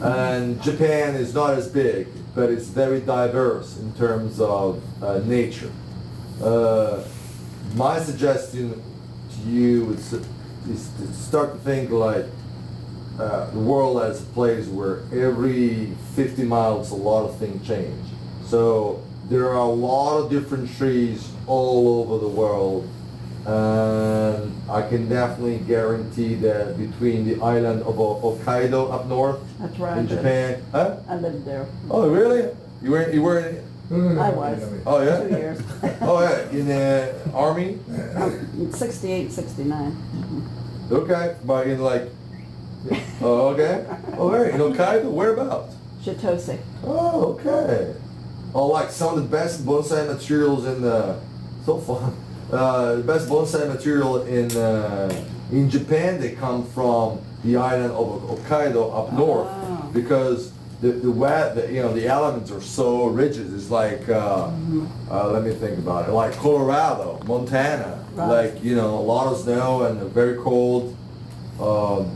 And Japan is not as big, but it's very diverse in terms of nature. My suggestion to you is to start to think like the world as a place where every 50 miles a lot of things change. So there are a lot of different trees all over the world, and I can definitely guarantee that between the island of Hokkaido up north That's right. in Japan. Huh? I lived there. Oh, really? You were I was. Oh, yeah? 2 years. Oh, yeah, in the army? 68, 69. Okay, but in like, oh, okay. Oh, right, in Hokkaido, whereabouts? Chitose. Oh, okay. Oh, like some of the best bonsai materials in the, so fun. The best bonsai material in Japan, they come from the island of Hokkaido up north, because the elements are so rigid. It's like let me think about it. Like Colorado, Montana, like a lot of snow and very cold.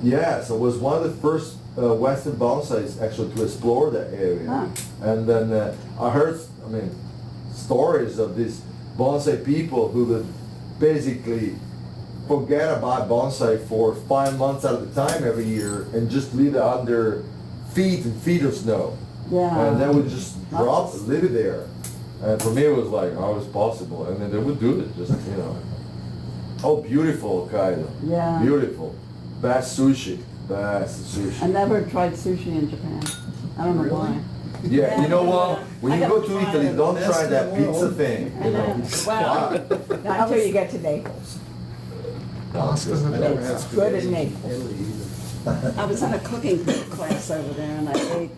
Yeah, so it was one of the first Western bonsais actually to explore that area. And then I heard, stories of these bonsai people who would basically forget about bonsai for 5 months at a time every year and just leave it under feet and feet of snow. Yeah. And then we just drop it, leave it there. And for me, it was like, how is it possible? And then they would do it, just, you know. Oh, beautiful Hokkaido. Yeah. Beautiful. Best sushi. Best sushi. I never tried sushi in Japan. I don't know Really? why. Yeah, you know what? When I you gotta go to try Italy, it. don't Best try in that the pizza world. thing. I You know. know. Wow. Not until you get to Naples. Pasta's I the never best. had It's good in spaghetti in Naples. Italy either. I was in a cooking class over there and I ate,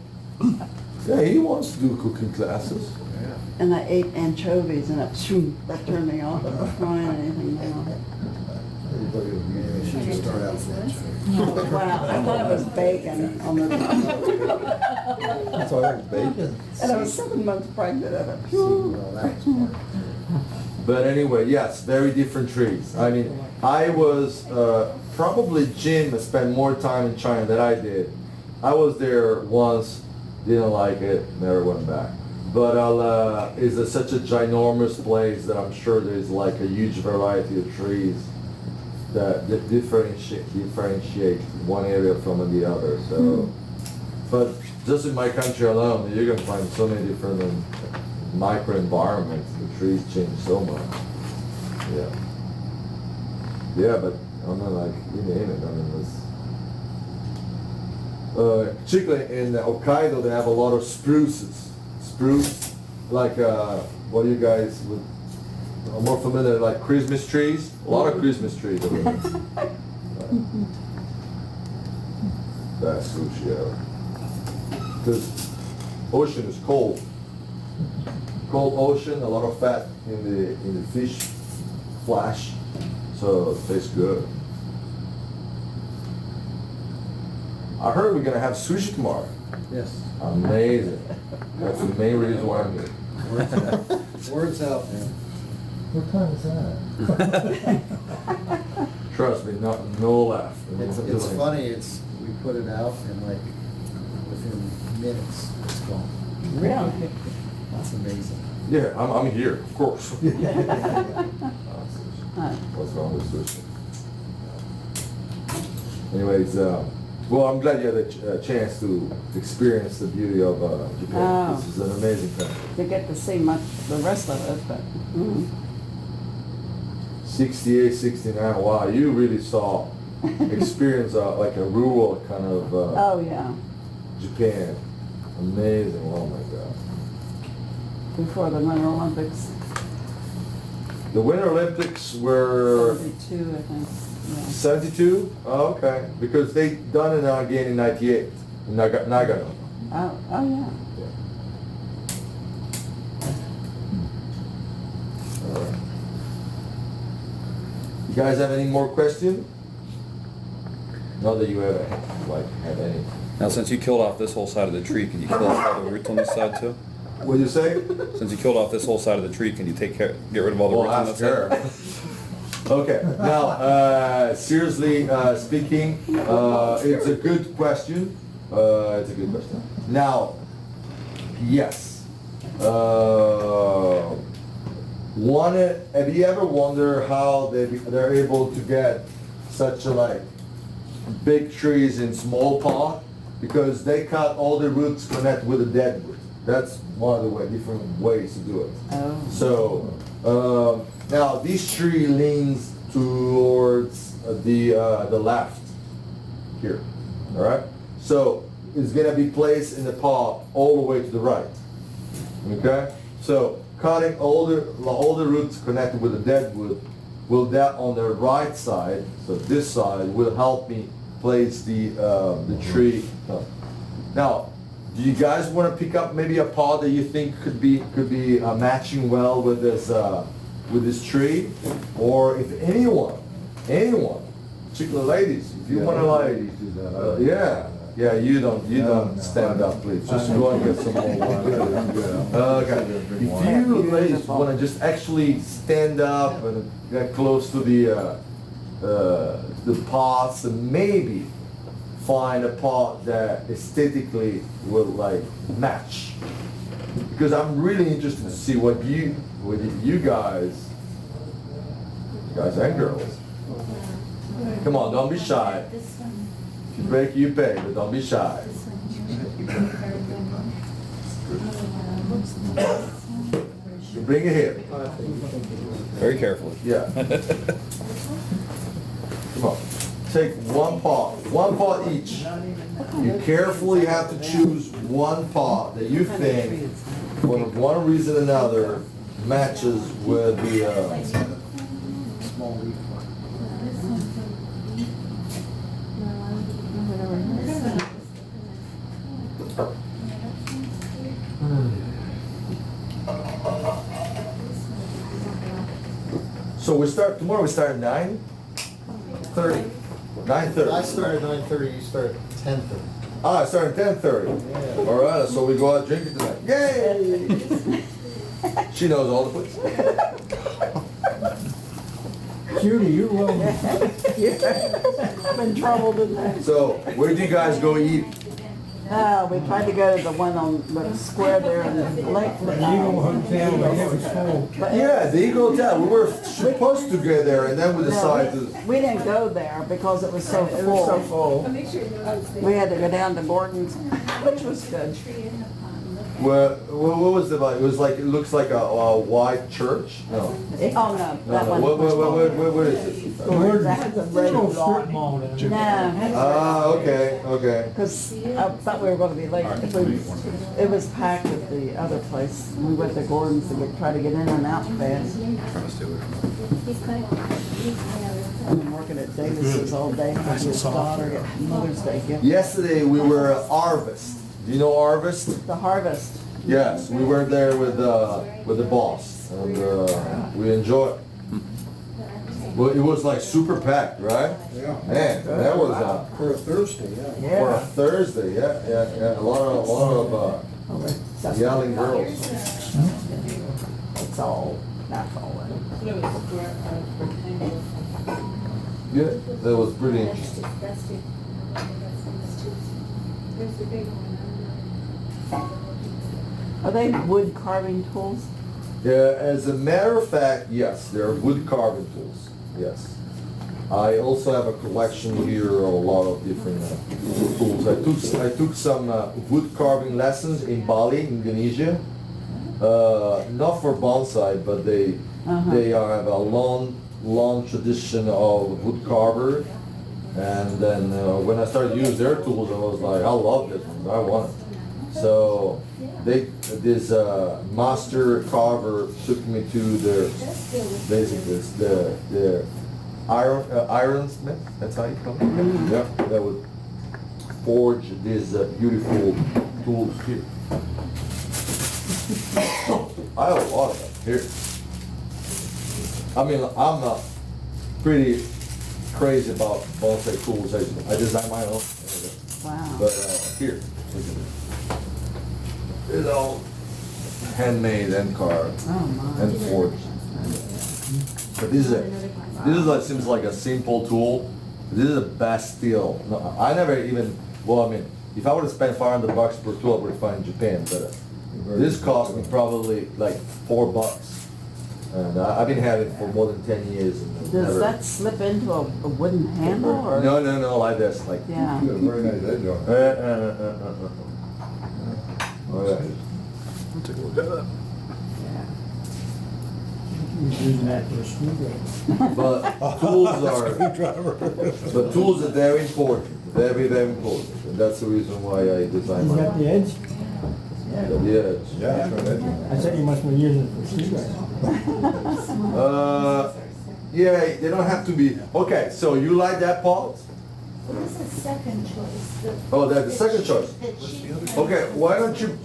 Yeah, he wants to do cooking classes. anchovies and that turned me off of frying anything now. Everybody will be- Maybe we should just start out with Wow, I thought it was bacon on the top. That's all that bacon. And I was 7 months pregnant of it. Well, that was part. But anyway, yes, very different trees. I mean, I was, probably Jim spent more time in China than I did. I was there once, didn't like it, never went back. But it's such a ginormous place that I'm sure there's like a huge variety of trees that differentiate one area from the other. So, but just in my country alone, you're gonna find so many different microenvironments. The trees change so much. Yeah. Yeah, but I mean, like, you name it. I mean, it's particularly in Hokkaido, they have a lot of spruces. Spruce, like what you guys would are more familiar, like Christmas trees. A lot of Christmas trees over there. That's sushi ever. Because ocean is cold. Cold ocean, a lot of fat in the fish flesh, so it tastes good. I heard we're gonna have sushi tomorrow. Yes. Amazing. That's the main reason why I'm here. Words out, man. What time is that? Trust me, no laugh. It's funny, we put it out and like within minutes, it's gone. Really? That's amazing. Yeah, I'm here, of course. Huh. What's wrong with sushi? Anyways, well, I'm glad you had a chance to experience the beauty of Japan. Oh. This is an amazing country. You get to see much, the rest of it, but, 68, 69, wow, you really saw, experience like a rural kind of oh, yeah, Japan. Amazing, oh my God. before the Winter Olympics, The Winter Olympics were 72, I think, yeah. 72? Oh, okay, because they done it again in 98, in Nagano. Oh, yeah. All right. You guys have any more questions? Not that you have any. Now, since you killed off this whole side of the tree, can you kill off all the roots on this side too? What do you say? Since you killed off this whole side of the tree, can you get rid of all the Well, roots on ask that her. side? Okay, now, seriously speaking, it's a good question. It's a good question. Now, yes. Have you ever wondered how they're able to get such a like big trees in small pot? Because they cut all the roots connect with the dead wood. That's one of the different ways to do it. Oh. So now this tree leans towards the left here. All right. So it's gonna be placed in the pot all the way to the right. Okay. So cutting all the roots connected with the dead wood will that on the right side. So this side will help me place the tree. Now, do you guys want to pick up maybe a pot that you think could be matching well with this tree, or if anyone, particularly ladies, if you want to like, yeah, you don't stand up, please. Just go and get some more wine. Okay. If you ladies want to just actually stand up and get close to the pots and maybe find a pot that aesthetically will like match, because I'm really interested to see what you guys and girls Come on, don't be shy. This one, If you break, you pay, but don't be shy. this one. You bring it here. Very carefully. Yeah. Come on. Take one pot each. You carefully have to choose one pot that you think, for one reason or another, matches with the, Small leaf. so tomorrow we start at 9:30? 9:30. I start at 9:30, you start at 10:30. I start at 10:30. Yeah. All right, so we go out drinking tonight. Yay! She knows all the places. Judy, you will. I'm in trouble today. So where do you guys go eat? We tried to go to the one on the square there in the lake. The Eagle Hotel, but it was full. But Yeah, the Eagle Hotel. We were supposed to go there, and then we decided to. we didn't go there because it was so It was so full. full. We had to go down to Gordon's, which was good. Well, what was it like? It was like, it looks like a white church? No. Oh, no, that one. What is it? That's a red Little strip lot. mall down there. No, Ah, okay. because I thought we were gonna be late. It was packed at the other place. We went to Gordon's to try to get in and out fast. I've been working at Davis's all day for his daughter, get Mother's Day gift. Yesterday we were at Harvest. Do you know Harvest? The harvest. Yes, we were there with the boss, and we enjoyed it. Well, it was like super packed, right? Yeah. Man, that was For a Thursday, yeah. for a Yeah. Thursday. Yeah. A lot of yelling girls. It's all, that's all. But it was square, rectangle. Yeah, that was pretty interesting. That's it. There's the big one. Are they wood carving tools? Yeah, as a matter of fact, yes, they're wood carving tools. Yes. I also have a collection here of a lot of different tools. I took some wood carving lessons in Bali, Indonesia. Not for bonsai, but they have a long tradition of wood carver. And then when I started using their tools, I was like, I love this one. I want it. So this master carver took me to their basically the ironsmith. That's how you call it. Yeah, that would forge these beautiful tools here. I have a lot of them here. I mean, I'm not pretty crazy about bonsai tools. I design my own. Wow. But here, look at this. It's all handmade and carved Oh, my. and forged. But this is like, seems like a simple tool. This is the best steel. No, I never even. Well, I mean, if I would have spent $500 per tool, I would have found in Japan. But this cost me probably like $4. And I've been having it for more than 10 years. And Does never- that slip into a wooden handle or? No, like this, like. Yeah. You got a very nice edge on it. Oh, yeah. I'll take a look at that. He's using that for a screwdriver. But tools are very important, very important, and that's the reason why I designed He's my. got the edge. Yeah. Yeah, it's got an edge on it. I said he must be using it for screwdriver. Yeah, they don't have to be. Okay, so you like that pot? What is the second choice? Oh, that's the second choice. Okay, why don't you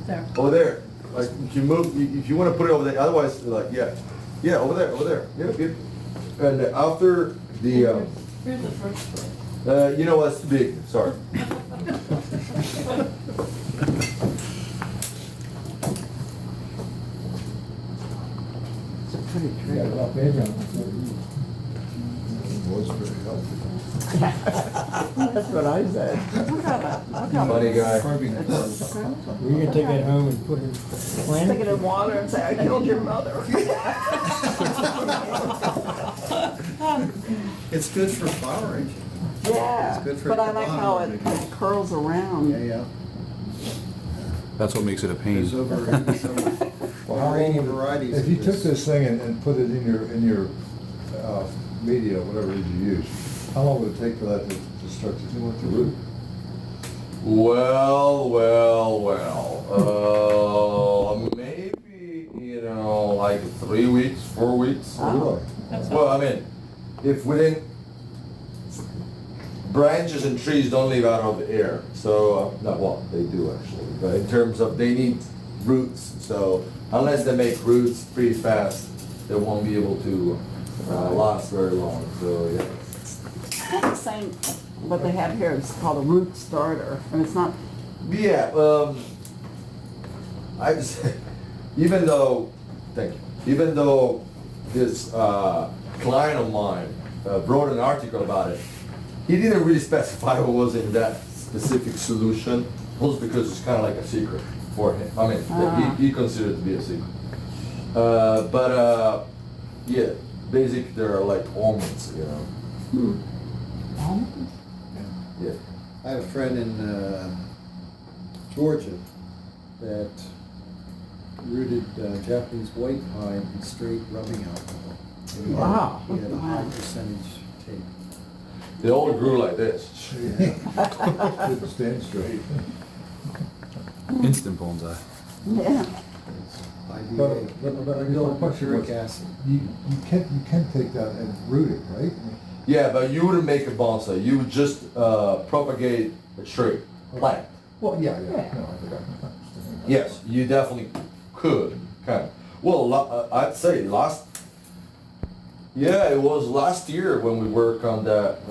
There. over there? Like, you can move if you want to put it over there. Otherwise, like, yeah, over there. Yeah. And after the, Here's the first one. you know what's too big? Sorry. It's a pretty He got tree. a rough edge on it. It was very healthy. That's what I said. Look how Funny guy. Were you gonna take that home and put it in plant? Stick it in water and say, I killed your mother. It's good for flower arranging. Yeah, It's good for but I like how it combine. curls around. Yeah. That's what makes it a There's pain. over Well, how 80 long would- varieties If of you took this. this thing and put it in your media, whatever it is you use, how long would it take for that to start to do with the root? Maybe, like 3 weeks, 4 weeks. Really? Well, I mean, if within, branches and trees don't live out of the air, so, they do actually, but in terms of, they need roots, so unless they make roots pretty fast, they won't be able to last very long, so, yeah. It's the same, what they have here is called a root starter, and it's not, Yeah, I just, even though this client of mine wrote an article about it, he didn't really specify what was in that specific solution, mostly because it's kind of like a secret for him. I mean, he considered it to be a secret. Yeah, basically they're like almonds, Yeah. I have a friend in Georgia that rooted Japanese white pine in straight rubbing alcohol. And he had- Wow. He had a high percentage take. They all grew like this. Couldn't stand straight. Instant bonsai. yeah. But I guess my question Uric was, acid. you can take that and root it, right? Yeah, but you wouldn't make a bonsai. You would just propagate a tree, plant. Well, yeah. No, I think I understand. Yes, you definitely could, kind of. Well, I'd say it was last year when we worked on that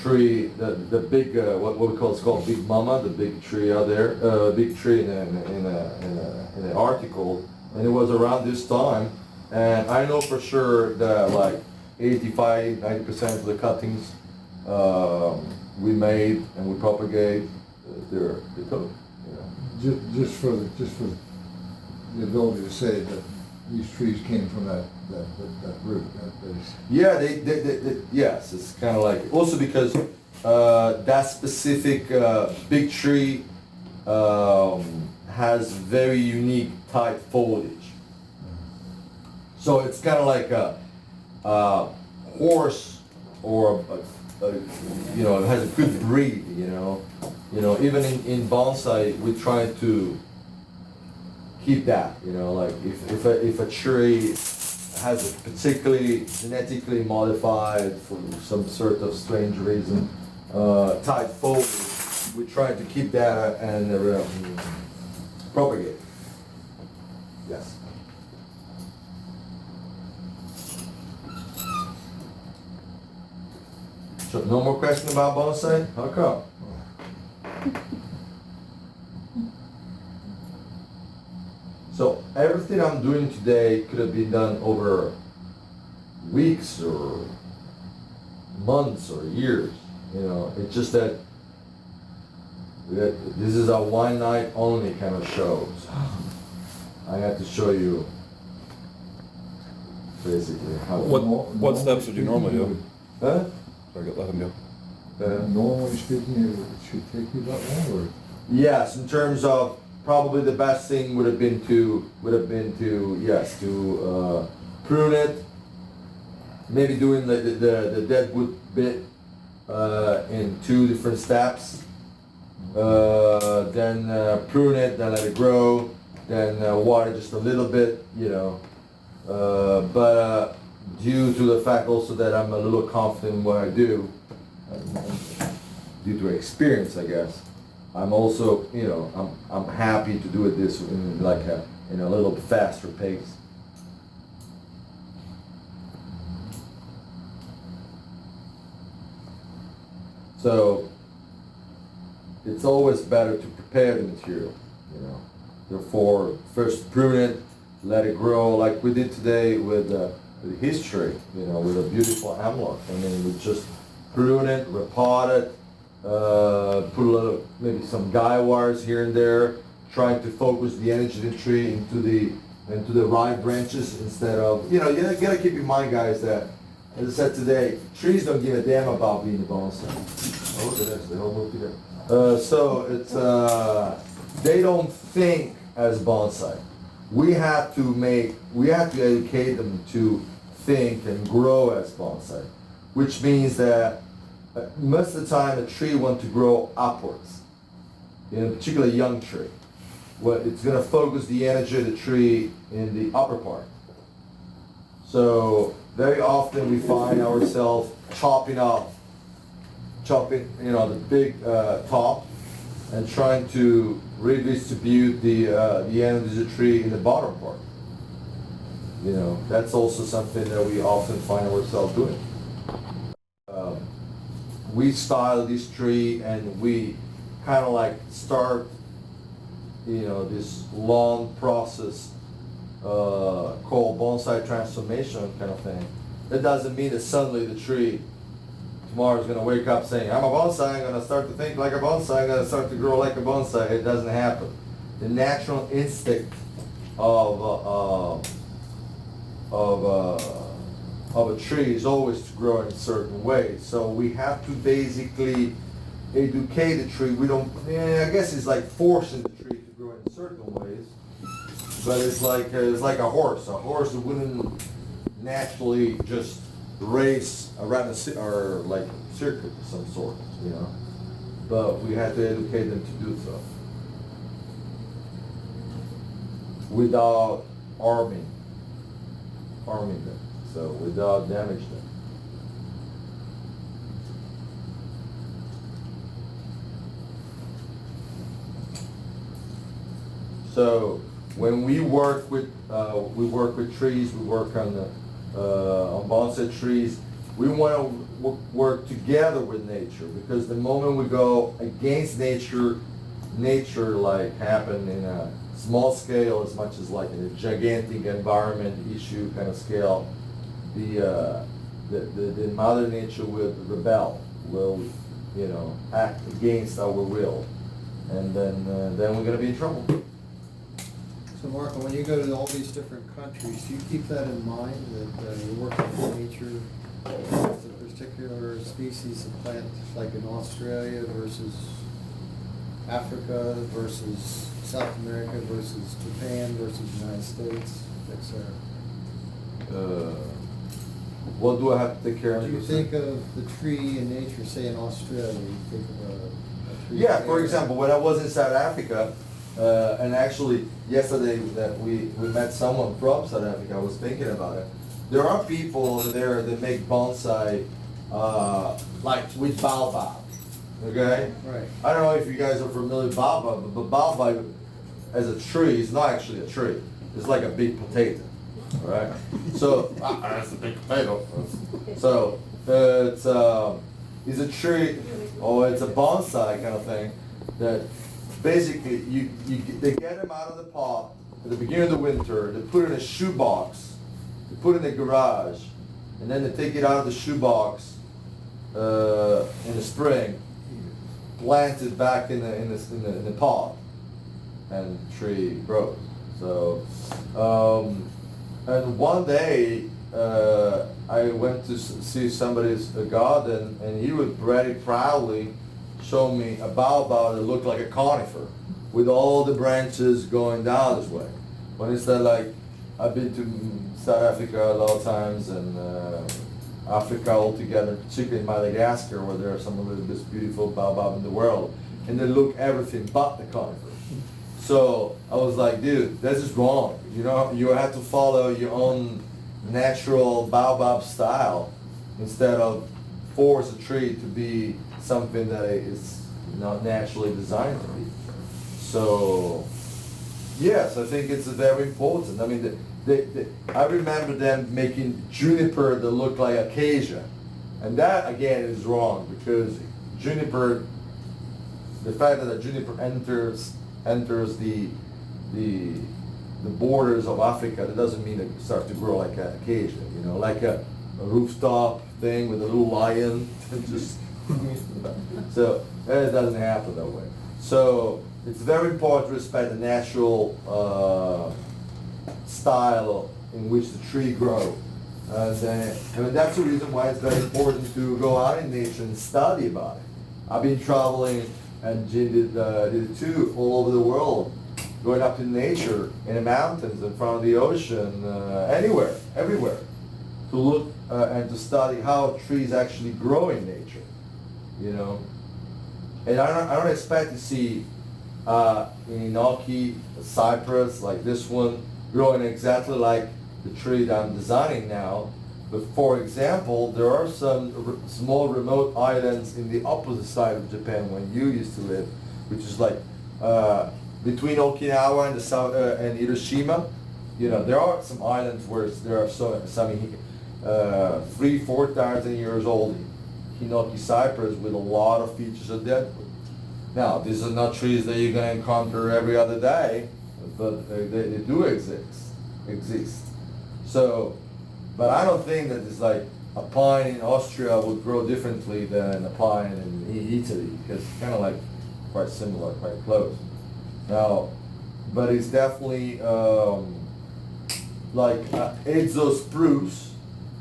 tree, the big, what we call, it's called Big Mama, the big tree out there, big tree in an article, and it was around this time, and I know for sure that like 85–90% of the cuttings we made and we propagate, they're took. Just for the ability to say that these trees came from that root, that is. Yeah, they yes, it's kind of like, also because that specific big tree has very unique tight foliage. So it's kind of like a horse or it has a good breed, even in bonsai, we try to keep that, like if a tree has a particularly genetically modified for some sort of strange reason, tight foliage, we try to keep that and propagate. Yes. So no more question about bonsai? How come? So everything I'm doing today could have been done over weeks or months or years. It's just that this is a one night only kind of show. So I have to show you basically how. What steps would you normally do? Huh? Sorry, let him go. Normally speaking, it should take you that long, or? Yes, in terms of probably the best thing would have been to prune it, maybe doing the deadwood bit in 2 different steps, then prune it, then let it grow, then water just a little bit, but due to the fact also that I'm a little confident in what I do, due to experience, I guess, I'm also, I'm happy to do it this in a little faster pace. So it's always better to prepare the material, Therefore, first prune it, let it grow, like we did today with his tree, with a beautiful hemlock. I mean, we just prune it, repot it, put a little, maybe some guy wires here and there, trying to focus the energy of the tree into the right branches instead of, you gotta keep in mind, guys, that as I said today, trees don't give a damn about being a bonsai. Oh, look at this, they all move together. So it's, they don't think as bonsai. We have to educate them to think and grow as bonsai, which means that most of the time a tree wants to grow upwards, in a particular young tree. It's going to focus the energy of the tree in the upper part. So very often we find ourselves chopping, the big top and trying to redistribute the energy of the tree in the bottom part. That's also something that we often find ourselves doing. We style this tree and we kind of like start, this long process called bonsai transformation kind of thing. That doesn't mean that suddenly the tree tomorrow is going to wake up saying, I'm a bonsai, I'm going to start to think like a bonsai, I'm going to start to grow like a bonsai. It doesn't happen. The natural instinct of a tree is always to grow in a certain way. So we have to basically educate the tree. We don't, I guess it's like forcing the tree to grow in certain ways, but it's like a horse. A horse wouldn't naturally just race around or like a circuit of some sort, But we have to educate them to do so without harming them. So without damaging them. So when we work with trees, we work on bonsai trees. We want to work together with nature, because the moment we go against nature like happen in a small scale as much as like in a gigantic environment issue kind of scale, the mother nature will rebel, will act against our will, and then we're going to be in trouble. So Marco, when you go to all these different countries, do you keep that in mind, that you're working with nature, with a particular species of plant, like in Australia versus Africa versus South America versus Japan versus United States, etc.? What do I have to take care of? Do you think of the tree in nature, say in Australia, you think of a tree? Yeah, for example, when I was in South Africa, and actually yesterday that we met someone from South Africa, I was thinking about it. There are people over there that make bonsai like with baobab, okay? Right. I don't know if you guys are familiar with baobab, but baobab as a tree is not actually a tree. It's like a big potato, all right? So, that's a big potato. So, it's a tree, or it's a bonsai kind of thing that basically they get them out of the pot at the beginning of the winter, they put it in a shoebox, they put it in the garage, and then they take it out of the shoebox in the spring, plant it back in the pot, and the tree grows. So, and one day I went to see somebody's garden, and he would very proudly show me a baobab that looked like a conifer, with all the branches going down this way. When instead, like, I've been to South Africa a lot of times, and Africa altogether, particularly in Madagascar, where there are some of the most beautiful baobab in the world, and they look everything but the conifer. So I was like, dude, this is wrong. You have to follow your own natural baobab style instead of force a tree to be something that is not naturally designed to be. So yes, I think it's very important. I mean, I remember them making juniper that looked like acacia, and that again is wrong, because juniper, the fact that a juniper enters the borders of Africa, that doesn't mean it starts to grow like an acacia. Like a rooftop thing with a little lion, just so it doesn't happen that way. So it's very important to respect the natural style in which the tree grows. And that's the reason why it's very important to go out in nature and study about it. I've been traveling and did it too all over the world, going up to nature, in the mountains, in front of the ocean, anywhere, everywhere, to look and to study how trees actually grow in nature, you know. And I don't expect to see an Hinoki cypress like this one growing exactly like the tree that I'm designing now. But for example, there are some small remote islands in the opposite side of Japan when you used to live, which is like between Okinawa and the south and Hiroshima. You know, there are some islands where there are some 3,000-4,000 years old Hinoki cypress with a lot of features of deadwood. Now, these are not trees that you're going to encounter every other day, but they do exist. So, but I don't think that it's like a pine in Austria would grow differently than a pine in Italy, because it's kind of like quite similar, quite close. Now, but it's definitely like Ezo spruce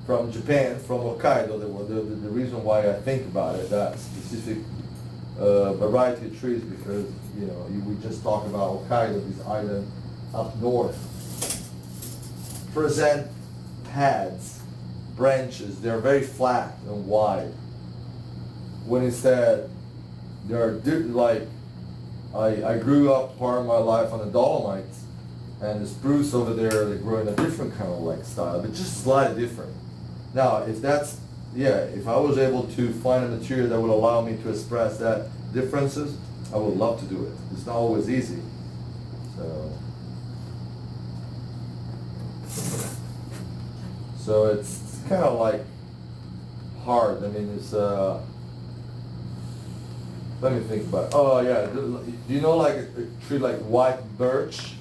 from Japan, from Hokkaido. The reason why I think about it, that specific variety of trees, because you know we just talked about Hokkaido, this island up north, present pads, branches. They're very flat and wide. When instead they're like I grew up part of my life on the Dolomites, and the spruce over there, they grow in a different kind of like style, but just slightly different. Now, if I was able to find a material that would allow me to express that differences, I would love to do it. It's not always easy. So it's kind of like hard. I mean, it's let me think about it. Oh yeah, do you know like a tree like white birch?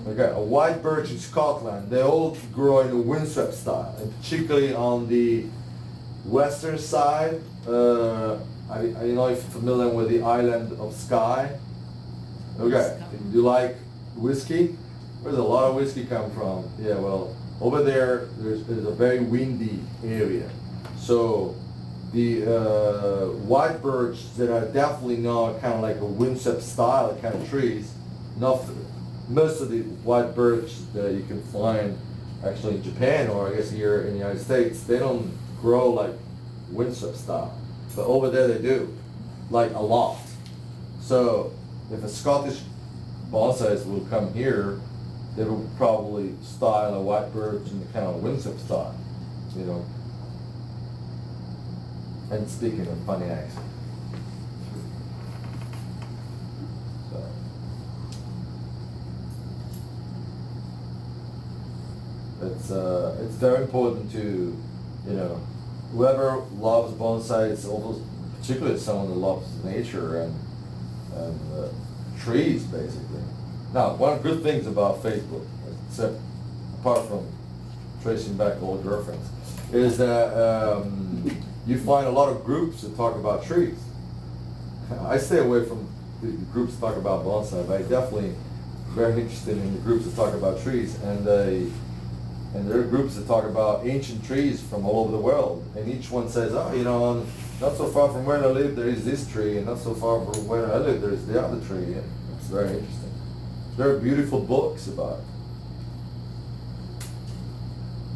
Okay, a white birch in Scotland, they all grow in a windswept style, and particularly on the western side. I don't know if you're familiar with the island of Skye. Okay, do you like whiskey? Where's a lot of whiskey come from? Yeah, well, over there, there's a very windy area. So the white birch that are definitely not kind of like a windswept style kind of trees, most of the white birch that you can find actually in Japan, or I guess here in the United States, they don't grow like windswept style. But over there they do, like a lot. So if a Scottish bonsais will come here, they will probably style a white birch in the kind of windswept style, you know. And speaking of funny accent. It's very important to, you know, whoever loves bonsai, it's almost particularly someone who loves nature and trees basically. Now, one of the good things about Facebook, except apart from tracing back old girlfriends, is that you find a lot of groups that talk about trees. I stay away from the groups that talk about bonsai, but I definitely very interested in the groups that talk about trees, and there are groups that talk about ancient trees from all over the world, and each one says, oh, you know, not so far from where I live there is this tree, and not so far from where I live there is the other tree. And it's very interesting. There are beautiful books about it,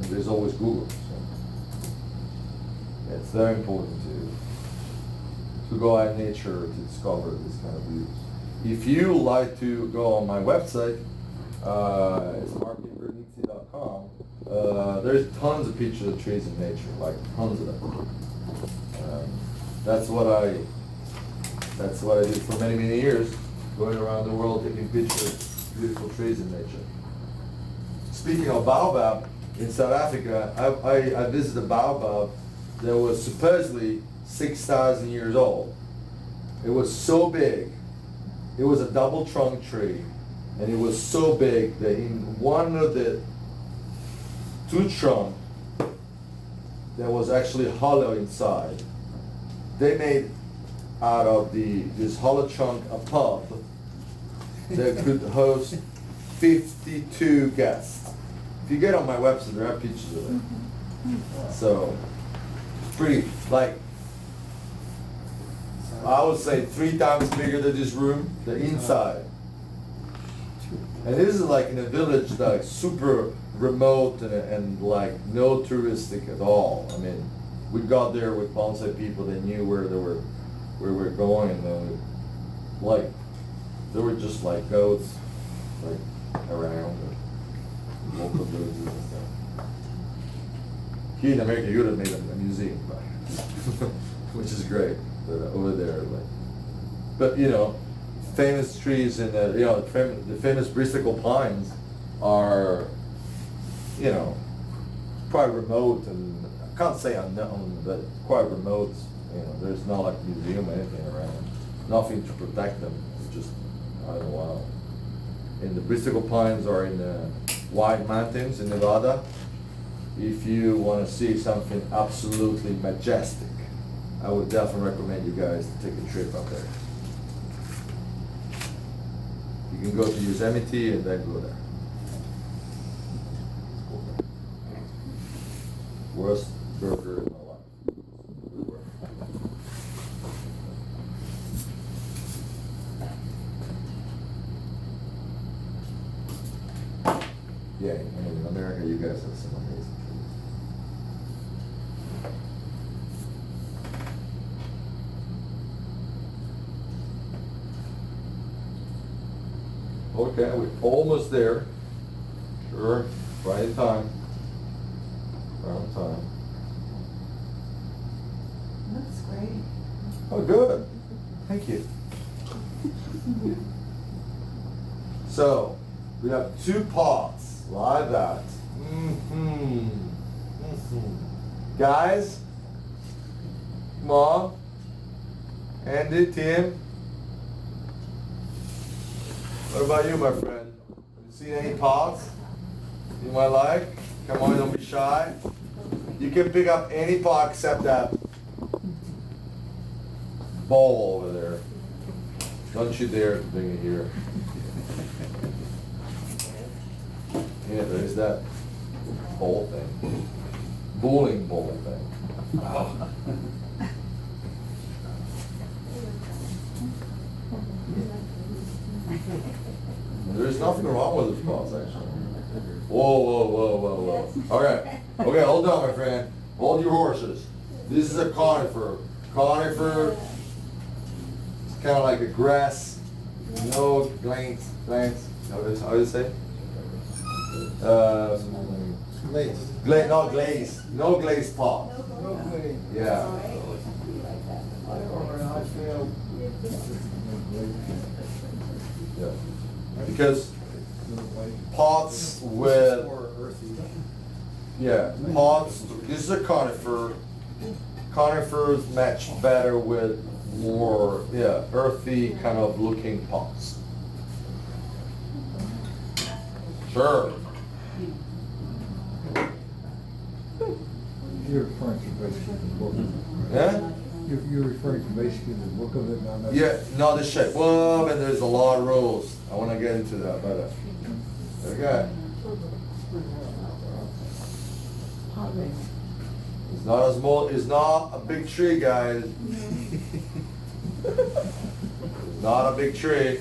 and there's always Google. So yeah, it's very important to go out in nature to discover this kind of views. If you like to go on my website, it's markinvernizzi.com. There's tons of pictures of trees in nature, like tons of them. That's what I did for many, many years, going around the world taking pictures of beautiful trees in nature. Speaking of baobab, in South Africa, I visited a baobab that was supposedly 6,000 years old. It was so big. It was a double trunk tree, and it was so big that in one of the two trunks that was actually hollow inside, they made out of this hollow chunk a pub that could host 52 guests. If you get on my website, there are pictures of it. So, pretty, like, I would say 3 times bigger than this room, the inside. And this is like in a village, like super remote and like no touristic at all. I mean, we got there with bonsai people, they knew where we're going, and then like, there were just like goats, like around, and local villages and stuff. Here in America, you would have made a museum, right? Which is great, but over there, like, but you know, famous trees in the, you know, the famous Bristol pines are, you know, quite remote, and I can't say unknown, but quite remote. You know, there's not like a museum or anything around, nothing to protect them. It's just, I don't know, wow. And the Bristol pines are in the White Mountains in Nevada. If you want to see something absolutely majestic, I would definitely recommend you guys to take a trip up there. You can go to Yosemite and then go there. Worst burger in my life. Yeah, I mean, in America, you guys have some amazing trees. Okay, we're almost there. Sure, right in time. Right on time. Looks great. Oh, good. Thank you. So, we have 2 pots, like that. Guys, come on. Andy, Tim. What about you, my friend? Have you seen any pots you might like? Come on, don't be shy. You can pick up any pot except that bowl over there. Don't you dare to bring it here. Yeah, there is that bowl thing. Bowling bowl thing. Oh. There's nothing wrong with this pots, actually. Whoa, whoa, whoa, whoa, whoa. Okay, okay, hold on, my friend. Hold your horses. This is a conifer. Conifer, it's kind of like a grass. No glades, how do you say? Glaze. No glaze. No glaze pot. Yeah. Yeah. Because pots with, yeah, pots, this is a conifer. Conifers match better with more, yeah, earthy kind of looking pots. Sure. You're referring to basically the look of it. Yeah? You're referring to basically the look of it, not necessarily. Yeah, no, the shape. Well, and there's a lot of rules. I want to get into that, but okay. It's not a small. It's not a big tree, guys. It's not a big tree.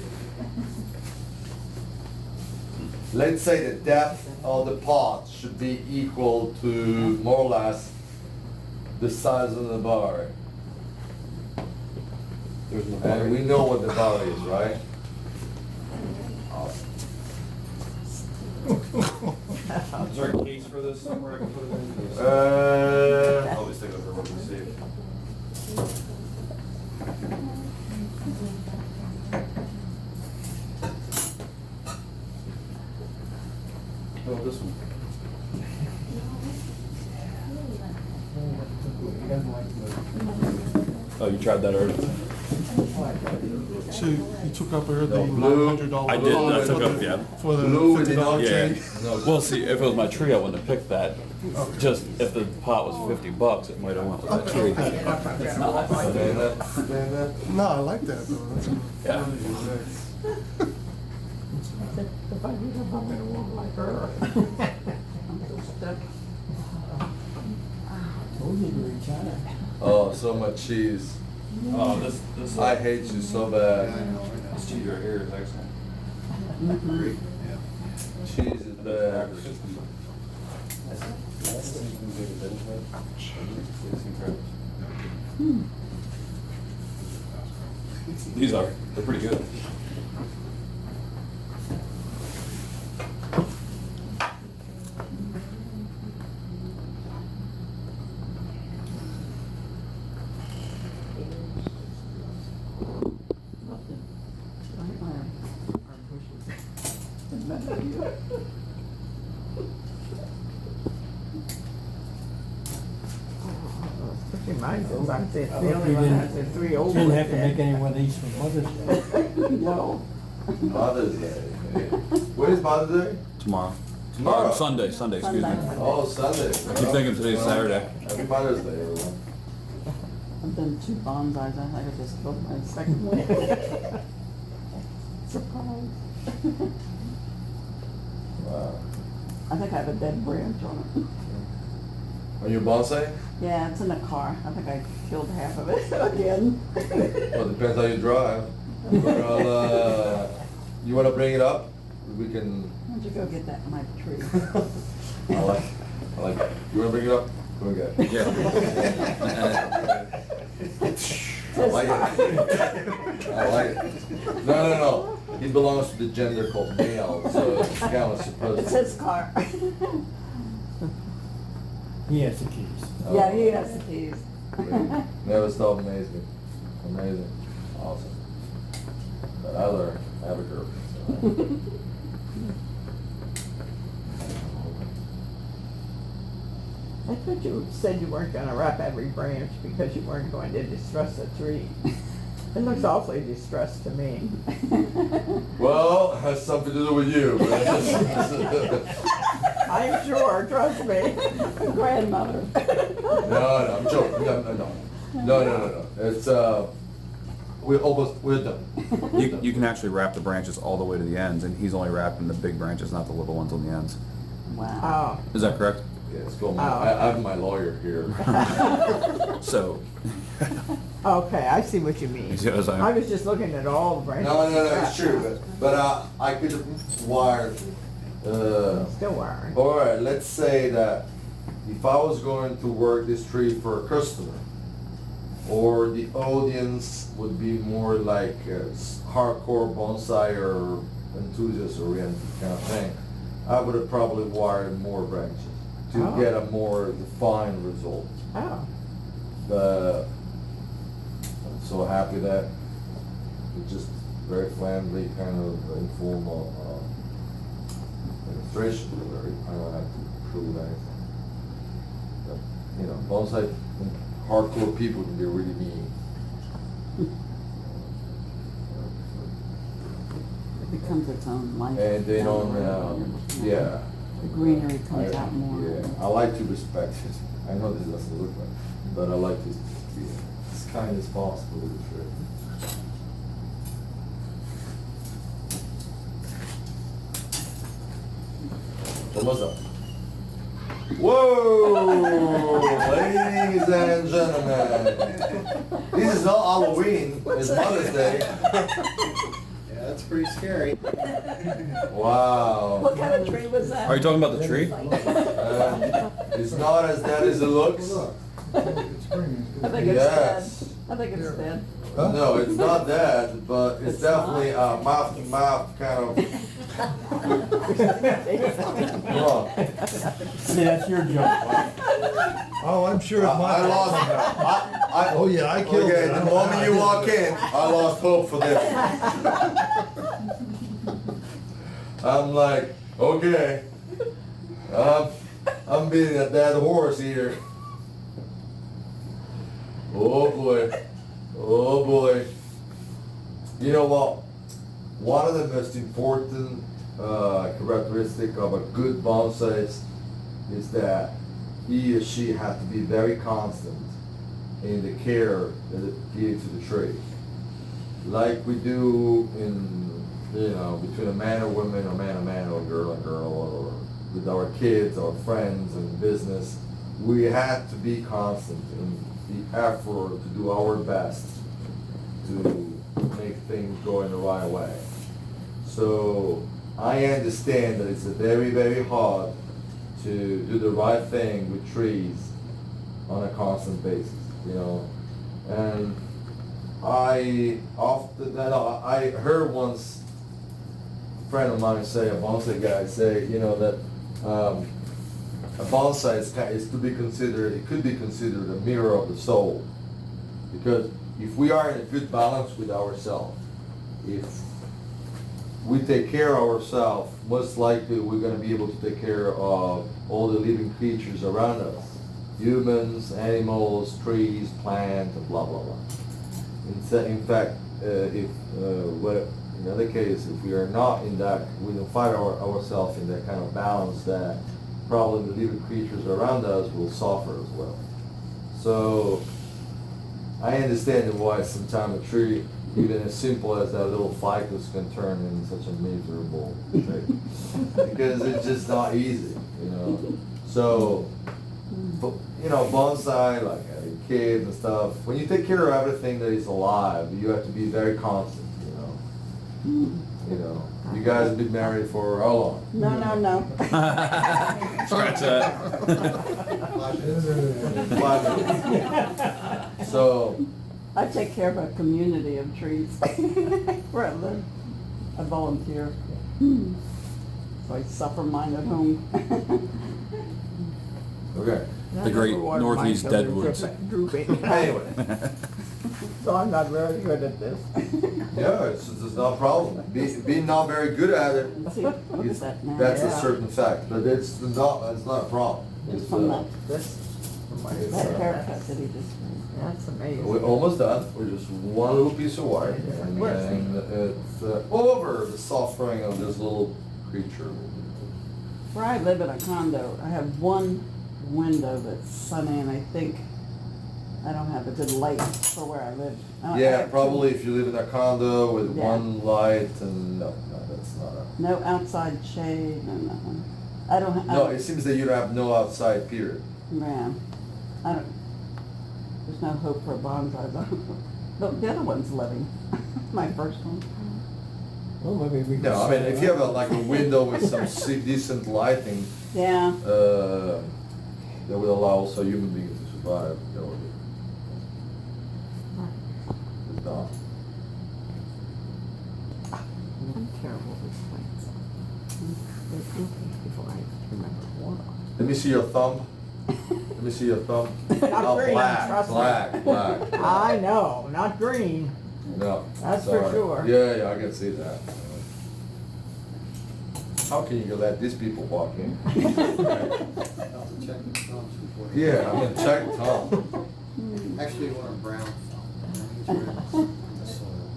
Let's say the depth of the pot should be equal to more or less the size of the bar. And we know what the bar is, right? Awesome. Is there a case for this somewhere I can put it in? I'll just take it over and see. Oh, this one. Oh, you tried that already? So you took up the blue. $900. I did, I took up, yeah. For the Blue with the $50 Yeah. tree. Well, see, if it was my tree, I wouldn't have picked that. Just if the pot was $50, it might have went with that tree. It's not. Stand up, stand up. No, I like that though. That's Yeah. If I need a woman like her. so much cheese. Oh, this. I hate you so I bad. know. This cheese right here is excellent. Mhm. Cheese is bad. They're pretty good. Especially mine, since I'm the hope only you one that didn't- has the three old Didn't ones have to there. make any one of these for Mother's Day. No. Mother's Day. When is Mother's Day? Tomorrow. Tomorrow. Sunday, excuse me. Sunday. Oh, Sunday. I keep thinking today's Saturday. Happy Mother's Day, everyone. I've done 2 bonsais, I think I just killed my second one. Surprise. Wow. I think I have a dead branch on it. Are you a bonsai? Yeah, it's in the car. I think I killed half of it again. Well, it depends how you drive. But you wanna bring it up? We can, Why don't you go get that in my tree? I like it. You wanna bring it up? Go and get it. Yeah. I like it. I like it. No. He belongs to the gender called male, so it's kind of supposed It's to. his car. He has the keys. Yeah, he has the keys. Never stop amazing. Amazing. Awesome. But I learned. I have a girl. So. I thought you said you weren't gonna wrap every branch because you weren't going to distress the tree. It looks awfully distressed to me. Well, it has something to do with you. But I'm sure, trust me. Grandmother. no, I'm joking. No. It's we're done. You can actually wrap the branches all the way to the ends, and he's only wrapping the big branches, not the little ones on the ends. Wow. Oh, Is that correct? Yeah, it's cool. Oh. I have my lawyer here. So. okay, I see what you mean. You see what I'm saying? I was just looking at all the branches. No, it's true. But I could wire. Still wiring. All right, let's say that if I was going to work this tree for a customer, or the audience would be more like hardcore bonsai or enthusiast oriented kind of thing, I would have probably wired more branches to Oh. get a more defined result. Oh, But I'm so happy that it's just very friendly, kind of informal demonstration. I don't have to prove anything. But, you know, bonsai hardcore people can be really mean. It becomes its own life. And they don't, yeah. The greenery comes out more. Yeah, I like to respect it. I know this doesn't look like, but I like to be as kind as possible with the tree. What's up? Whoa, ladies and gentlemen. This is not Halloween, it's Mother's Day. Yeah, that's pretty scary. Wow. What kind of tree was that? Are you talking about the tree? It's not as dead as it looks. I think it's Yes. dead. I think it's dead. No, it's not dead, but it's definitely mouth to mouth kind of. Come on. See, that's your job. Oh, I'm sure it's my. I lost. Oh, yeah, I killed Okay, it. the moment you walk in, I lost hope for this. I'm like, okay, I'm beating a dead horse here. Oh boy, oh boy. You know what? One of the most important characteristic of a good bonsai is that he or she has to be very constant in the care that it gives to the tree. Like we do in, you know, between a man or woman, or man and man, or girl and girl, or with our kids, or friends and business, we have to be constant the effort to do our best to make things go in the right way. So I understand that it's very, very hard to do the right thing with trees on a constant basis, you know. And I heard once a friend of mine say, a bonsai guy say, you know, that a bonsai is to be considered, it could be considered a mirror of the soul. Because if we are in a good balance with ourselves, if we take care of ourselves, most likely we're going to be able to take care of all the living creatures around us. Humans, animals, trees, plants, and blah, blah, blah. In fact, in other case, if we are not in that, we don't find ourselves in that kind of balance, that probably the living creatures around us will suffer as well. So I understand why sometimes a tree, even as simple as that little ficus, can turn into such a miserable thing. Because it's just not easy, you know. So, you know, bonsai, like having kids and stuff, when you take care of everything that is alive, you have to be very constant, you know. You know, you guys have been married for how long? No. Scratch that. 5 minutes. So, I take care of a community of trees where I live. I volunteer. So I suffer mine at home. okay. The great Northeast Deadwoods. Drooping. Anyway, So I'm not very good at this. yeah, it's not a problem. Being not very good at it, See, look at that now. that's a Yeah. certain fact, but it's not a problem. It's It's, from that, This, it's, that haircut that he just that's amazing. we're almost done. We're just one little piece of wire, and it's over the suffering of this little creature. Where I live in a condo, I have one window that's sunny, and I think I don't have a good light for where I live. I Yeah, have probably if you live in a condo with Yeah. one light, and no, that's not a. no outside shade and nothing. I don't have. No, it seems that you have no outside period. Yeah, I don't. There's no hope for a bonsai. The other one's living. My first one. Well, maybe we can. No, I mean, if you have like a window with some decent lighting, Yeah. that would allow also human beings to survive. That would be. It's done. I'm terrible with plants. There's nothing before I remember water. Let me see your thumb. Let me see your thumb. Not green, trust me. black. I know, not green. No. That's for sorry. sure. Yeah, I can see that. How can you let these people walk in? I'll have to check the thumbs before they- Yeah, I'm gonna check Tom. Actually, you want a brown thumb. In the soil.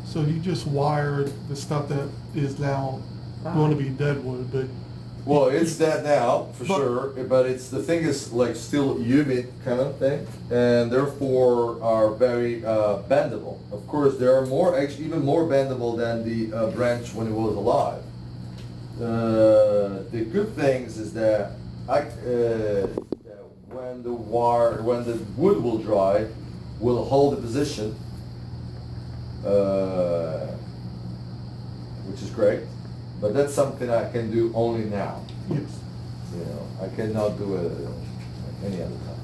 So you just wired the stuff that is now going to be deadwood, but Well, it's that now, for sure, but it's, the thing is like still humid kind of thing, and therefore are very bendable. Of course, they are more, actually even more bendable than the branch when it was alive. The good things is that that when the wood will dry, will hold the position, which is great. But that's something I can do only now. yes. You know, I cannot do it any other time.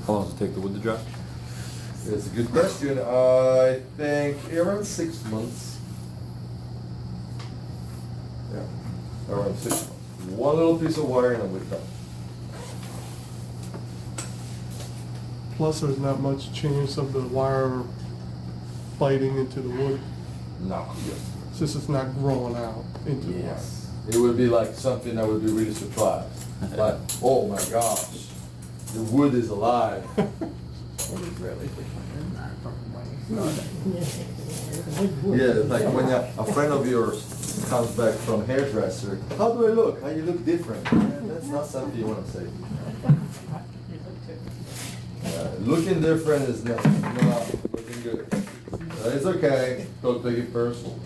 How long does it take the wood to dry? It's a good question. I think around 6 months. Yeah, around 6 months. One little piece of wire and I'm with done. Plus, there's not much chance of the wire biting into the wood, No. since it's not growing out into the wire. Yes. It would be like something I would be really surprised. Like, oh my gosh, the wood is alive. It is really different, isn't it, from when it started? Yeah, it's like when a friend of yours comes back from hairdresser, how do I look? How you look different? That's not something you want to say. Looking different is not looking good. It's okay, don't take it personal.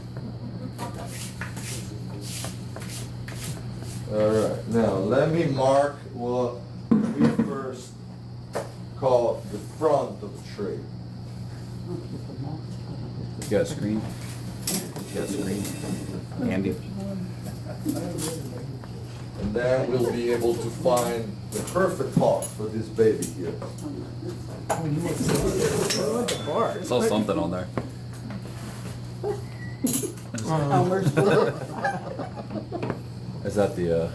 Alright, now let me mark what tree. You got a screen? You got a screen? Handy? And then we'll be able to find the perfect pot for this baby here. I saw something on there. Is that the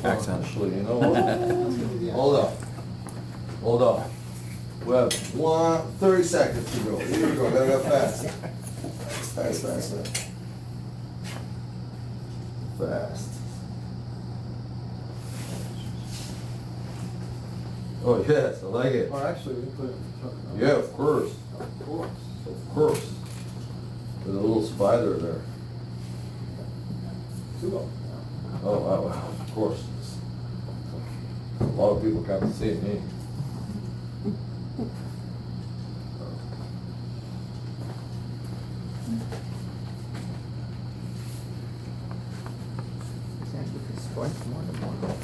accent? Actually, you know what? Hold up. Hold up. We have 30 seconds to go. Here we go. Gotta go fast. Fast, fast, fast. Fast. Oh, yes, I like it. Or actually, we put it in the truck. Yeah, of course. Of course. Of course. With a little spider there. Two of them. Oh, wow, wow, of course. A lot of people can't see me. He's gonna do this twice more tomorrow.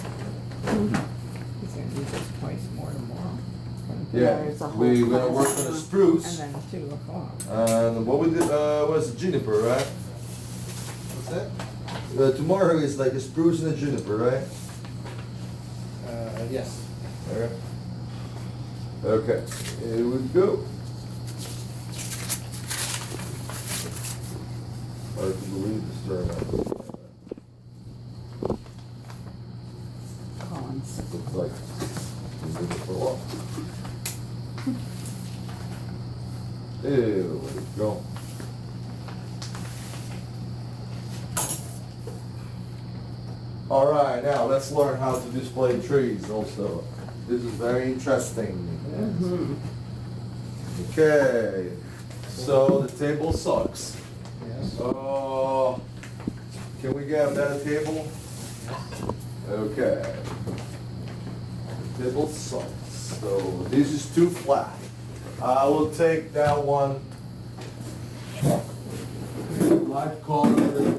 He's gonna do this twice more tomorrow. Yeah, it's a whole we're gonna class. work on the spruce. And then 2 o'clock. And what we did, was juniper, right? What's that? Tomorrow is like a spruce and a juniper, right? Yes. Okay. Okay, here we go. Hard to believe this turned out. Collins. Looks like we did it for a while. Here we go. All right, now let's learn how to display trees also. This is very interesting. Okay, so the table sucks. Yes. Can we get that table? Okay. The table sucks, so this is too flat. I will take that one. Light color.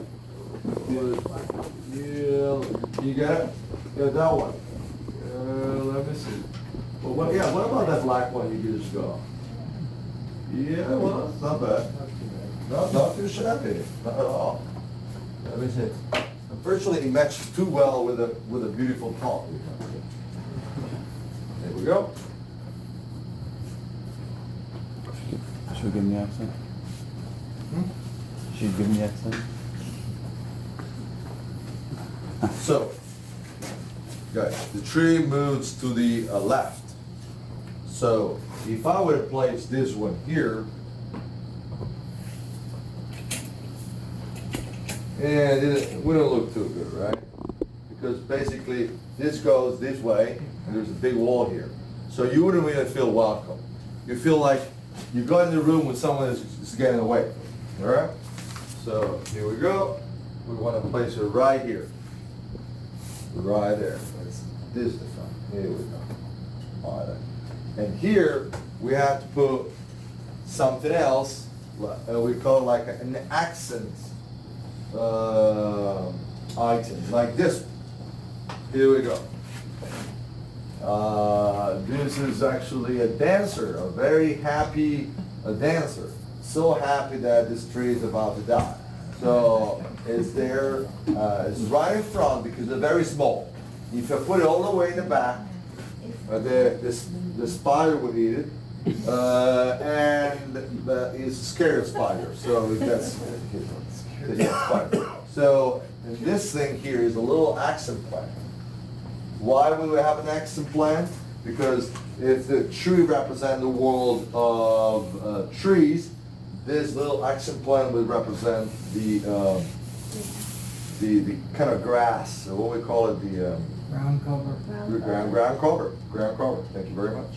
Yeah, you got it? Yeah, that one. Let me see. Well, what about that black one you just got? Yeah, well, it's not bad. Not too shabby, not at all. Let me see. Unfortunately, it matches too well with a beautiful top. There we go. Should we give him the accent? Should you give him the accent? So, guys, the tree moves to the left. So, if I were to place this one here, and it wouldn't look too good, right? Because basically, this goes this way, and there's a big wall here. So you wouldn't really feel welcome. You feel like you go in the room when someone is getting away, all right? So, here we go. We want to place it right here. Right there. This is the front. Here we go. All right. And here we have to put something else. We call like an accent item, like this one. Here we go. This is actually a dancer, a very happy dancer. So happy that this tree is about to die. So it's there, it's right in front because they're very small. If you put it all the way in the back, the spider would eat it, and it's a scared spider. So that's spider. So and this thing here is a little accent plant. Why would we have an accent plant? Because if the tree represents the world of trees, this little accent plant would represent the kind of grass, or what we call it, the Ground cover. ground cover. Thank you very much.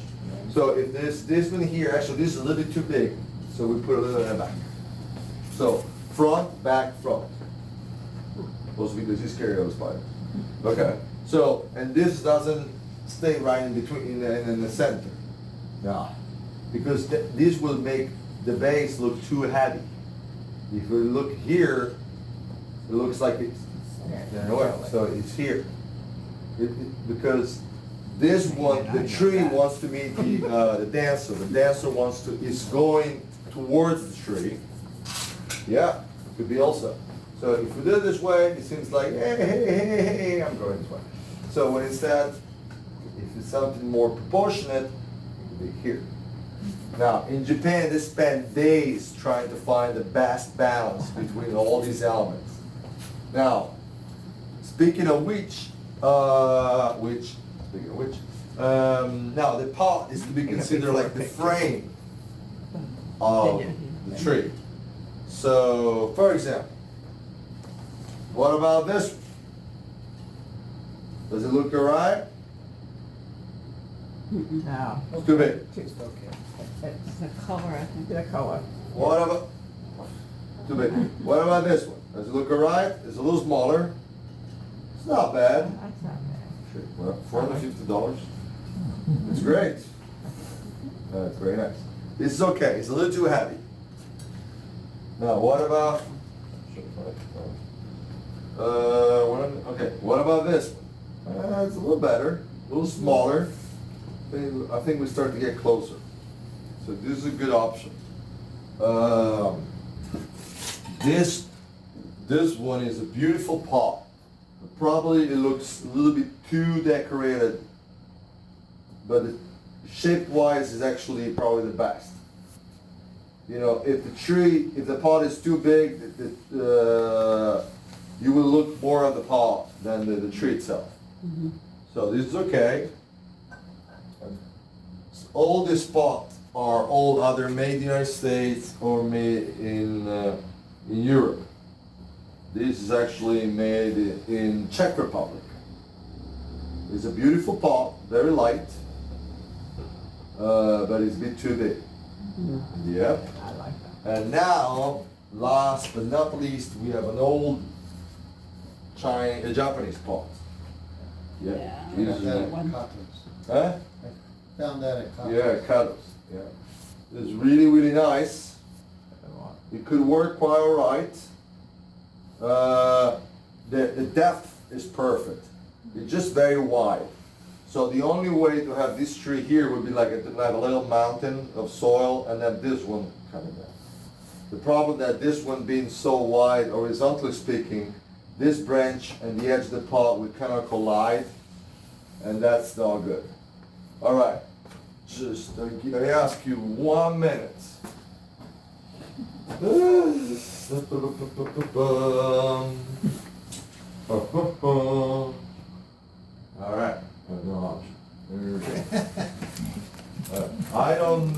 So if this one here, actually this is a little bit too big, so we put a little in the back. So front, back, front. Also because he's scared of the spider. Okay. So and this doesn't stay right in between in the center. No, because this will make the base look too heavy. If we look here, it looks like it's so it's here. Because This one, the tree wants to meet the dancer. The dancer is going towards the tree. Yeah, could be also. So if we do it this way, it seems like, hey, I'm going this way. So when instead, if it's something more proportionate, it could be here. Now, in Japan, they spend days trying to find the best balance between all these elements. Now, speaking of which, now the pot is to be considered like the frame of the tree. So, for example, what about this one? Does it look alright? No. Too big. It's The color, I think. the color. What about, too big. What about this one? Does it look alright? It's a little smaller. It's not bad. That's not bad. Well, $450. It's great. It's very nice. This is okay. It's a little too heavy. Now, what about? Okay. What about this one? It's a little better, a little smaller. I think we start to get closer. So this is a good option. This one is a beautiful pot. Probably it looks a little bit too decorated, but shape-wise is actually probably the best. You know, if the pot is too big, you will look more at the pot than the tree itself. Mm-hmm. So this is okay. All these pots are all either made in the United States or made in Europe. This is actually made in Czech Republic. It's a beautiful pot, very light, but it's a bit too big. Yep. I like that. And now, last but not least, we have an old Japanese pot. Yeah. This Found is that a- at Cotton's. Huh? Found that at Cotton's. Yeah, Kados. Yeah. It's really, really nice. It could work quite alright. The depth is perfect. It's just very wide. So the only way to have this tree here would be like a little mountain of soil, and then this one coming down. The problem that this one being so wide, horizontally speaking, this branch and the edge of the pot would kind of collide, and that's not good. All right, just I ask you 1 minute. All right, no option. I don't.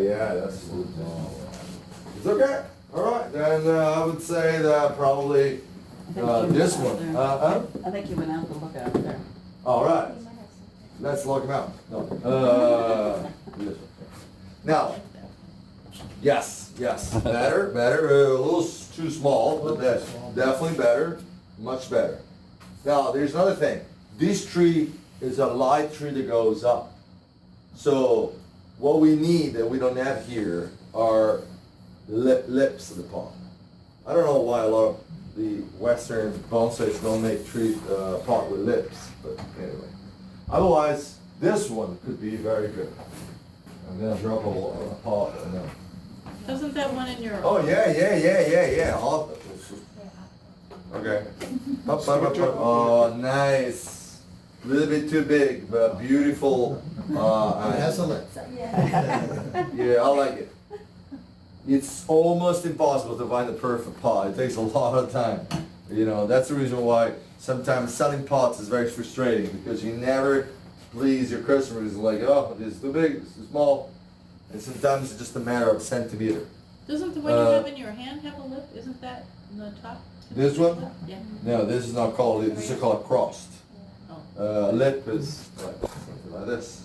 Yeah, that's. It's okay. All right, then I would say that probably this one. I think you went out to look at it there. All right, let's lock him out. No. This one. Now, yes, better, a little too small, but that's definitely better, much better. Now, there's another thing. This tree is a light tree that goes up. So, what we need that we don't have here are lips of the pot. I don't know why a lot of the Western bonsais don't make pot with lips, but anyway. Otherwise, this one could be very good. I'm gonna drop a pot and then. Doesn't that one in your? Oh, yeah. Okay. Oh, nice. A little bit too big, but beautiful. It has a lip. Yeah, I like it. It's almost impossible to find the perfect pot. It takes a lot of time. You know, that's the reason why sometimes selling pots is very frustrating, because you never please your customers. Like, oh, this is too big, this is too small. And sometimes it's just a matter of centimeter. Doesn't the one you have in your hand have a lip? Isn't that in the top? This one? Yeah. No, this is not called lip, this is called crossed. Oh. Lip is like something like this.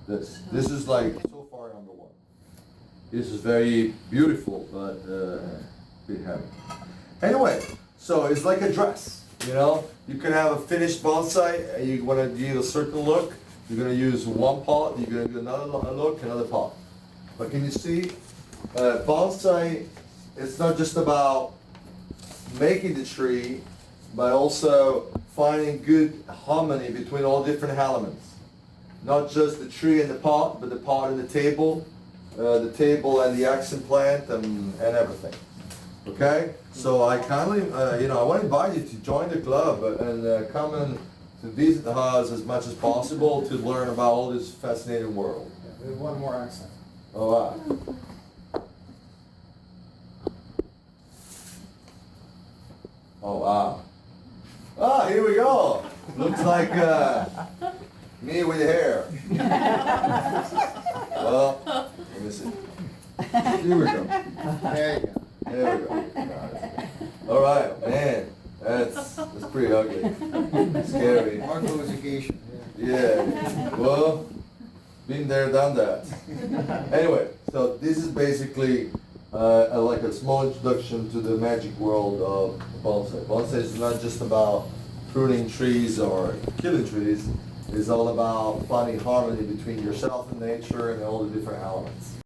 This is like so far number one. This is very beautiful, but bit heavy. Anyway, so it's like a dress, you know? You can have a finished bonsai, and you want to give a certain look. You're going to use one pot, you're going to do another look, another pot. But can you see, bonsai it's not just about making the tree, but also finding good harmony between all different elements. Not just the tree and the pot, but the pot and the table and the accent plant and everything. Okay? So I kindly, I want to invite you to join the club and come and to visit the house as much as possible to learn about all this fascinating world. We have one more accent. Oh, wow. Oh, wow. Ah, here we go. Looks like me with hair. Well, let me see. Here we go. There you go. There we go. All right, man. That's pretty ugly. Scary. Marco was a geisha. Yeah. Well, been there, done that. Anyway, so this is basically like a small introduction to the magic world of bonsai. Bonsai is not just about pruning trees or killing trees. It's all about finding harmony between yourself and nature and all the different elements.